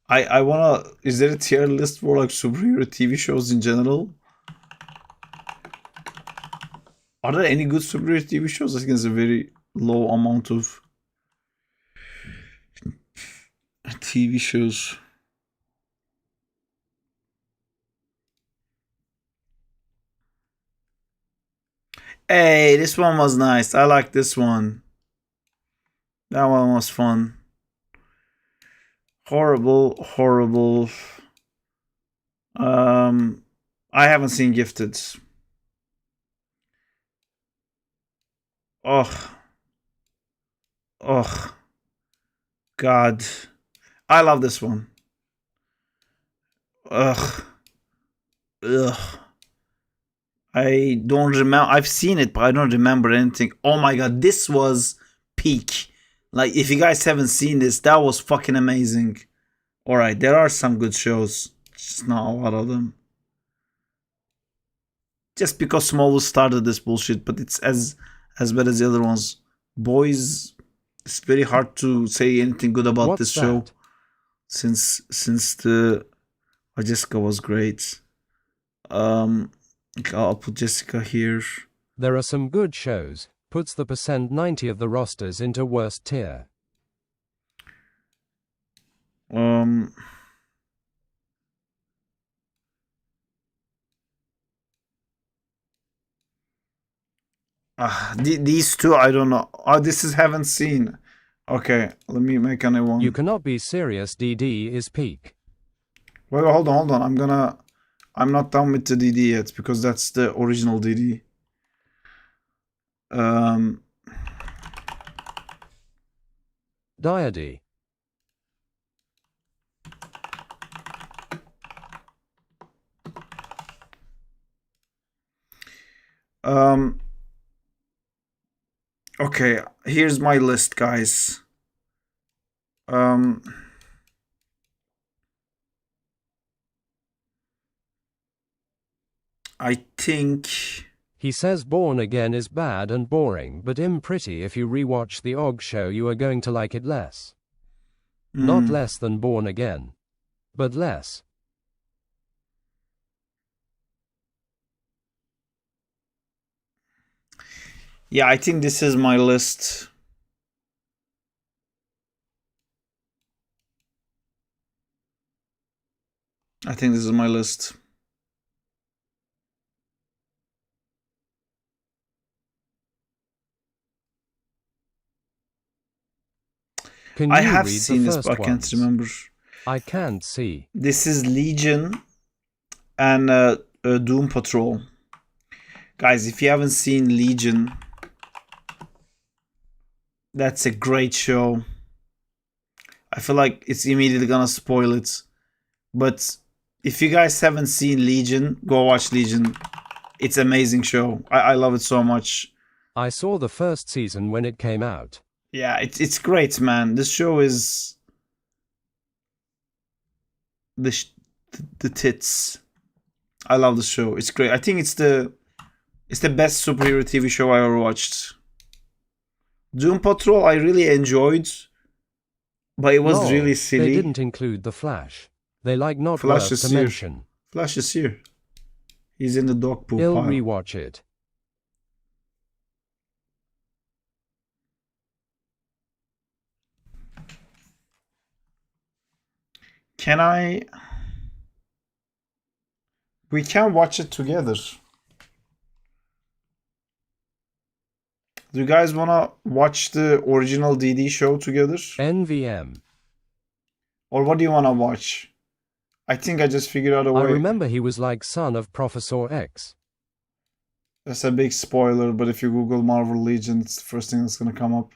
I wanna. Is there a tier list for like superhero TV shows in general? Are there any good superhero TV shows? I think it's a very low amount of TV shows. Hey, this one was nice. I like this one. That one was fun. Horrible, horrible. I haven't seen Gifted. Oh, oh, God. I love this one. Ugh, ugh. I don't remember. I've seen it, but I don't remember anything. Oh my God, this was peak. Like, if you guys haven't seen this, that was fucking amazing. Alright, there are some good shows, just not a lot of them. Just because Smallville started this bullshit, but it's as bad as the other ones. Boys, it's very hard to say anything good about What's this show that? since the Jessica was great. I'll put Jessica here. There are some good shows. Puts the percent 90 of the rosters into worst tier. Um, these two I don't know. Oh, this is haven't seen. Okay, let me make a new one. You cannot be serious. DD is peak. Wait, hold on. I'm not done with the DD yet because that's the original DD. Um, Diody. um, okay, here's my list, guys. I think He says Born Again is bad and boring, but pretty if you rewatch the Og show you are going to like it less. Not Hmm. less than Born Again, but less. Yeah, I think this is my list. I think this is my list. Can I you have read the seen this, but I first can't ones? remember. I can't see. This is Legion and Doom Patrol. Guys, if you haven't seen Legion, that's a great show. I feel like it's immediately gonna spoil it. But if you guys haven't seen Legion, go watch Legion. It's an amazing show. I love it so much. I saw the first season when it came out. Yeah, it's great, man. This show is the the tits. I love the show. It's great. I think it's the best superhero TV show I ever watched. Doom Patrol I really enjoyed, but it was Lol, really they silly. didn't include the Flash. They like not Flash worth is to here. mention. Flash is here. He's in the dog poop He'll pile. rewatch it. Can I? We can watch it together. Do you guys wanna watch the original DD show together? NVM. Or what do you wanna watch? I think I just figured out a I way. remember he was like son of Professor X. That's a big spoiler, but if you Google Marvel Legion, it's the first thing that's gonna come up.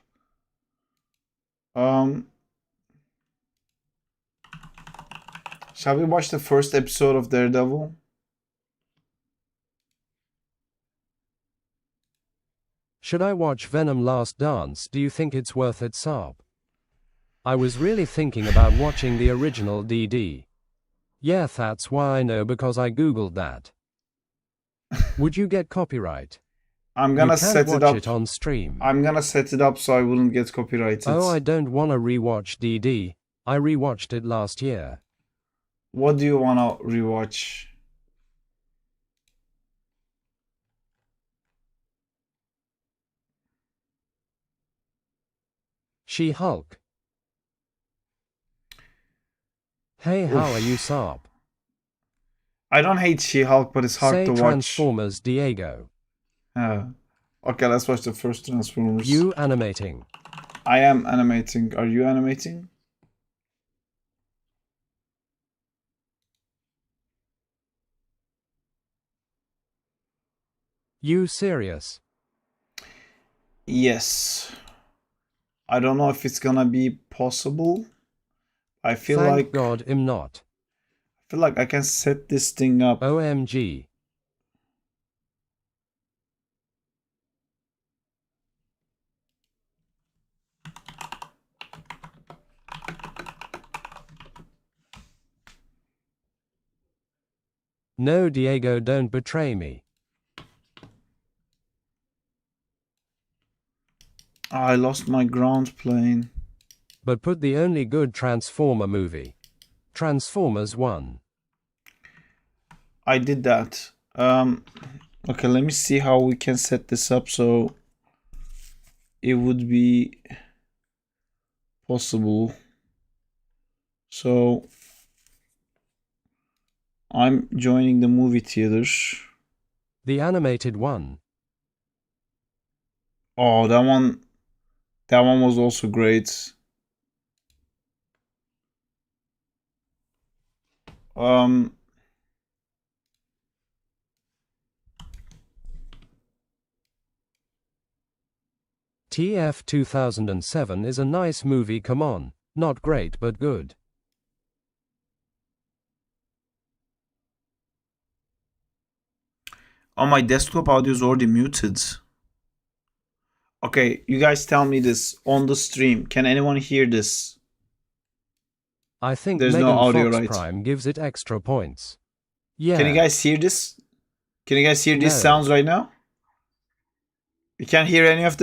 Shall we watch the first episode of Daredevil? Should I watch Venom Last Dance? Do you think it's worth it, Saab? I was really thinking about watching the original DD. Yeah, that's why I know because I googled that. Would you get copyright? I'm You gonna can't set watch it up. it on stream. I'm gonna set it up so I wouldn't get copyrighted. Oh, I don't wanna rewatch DD. I rewatched it last year. What do you wanna rewatch? She-Hulk. Hey, how are you, Oof. Saab? I don't hate She-Hulk, but it's hard Say to watch. Transformers Diego. Okay, let's watch the first Transformers. You animating. I am animating. Are you animating? You serious? Yes. I don't know if it's gonna be possible. I feel Thank like God I'm not. I feel like I can set this thing up. OMG. No, Diego, don't betray me. I lost my ground plane. But put the only good Transformer movie. Transformers 1. I did that. Okay, let me see how we can set this up so it would be possible. So I'm joining the movie theaters. The animated one. Oh, that one was also great. TF 2007 is a nice movie, come on. Not great but good. Oh, my desktop audio is already muted. Okay, you guys tell me this on the stream. Can anyone hear this? I think There's Megan no audio, Fox right? Prime gives it extra points. Yeah. Can you guys hear this? Can you guys hear these No. sounds right now? You can't hear any of this?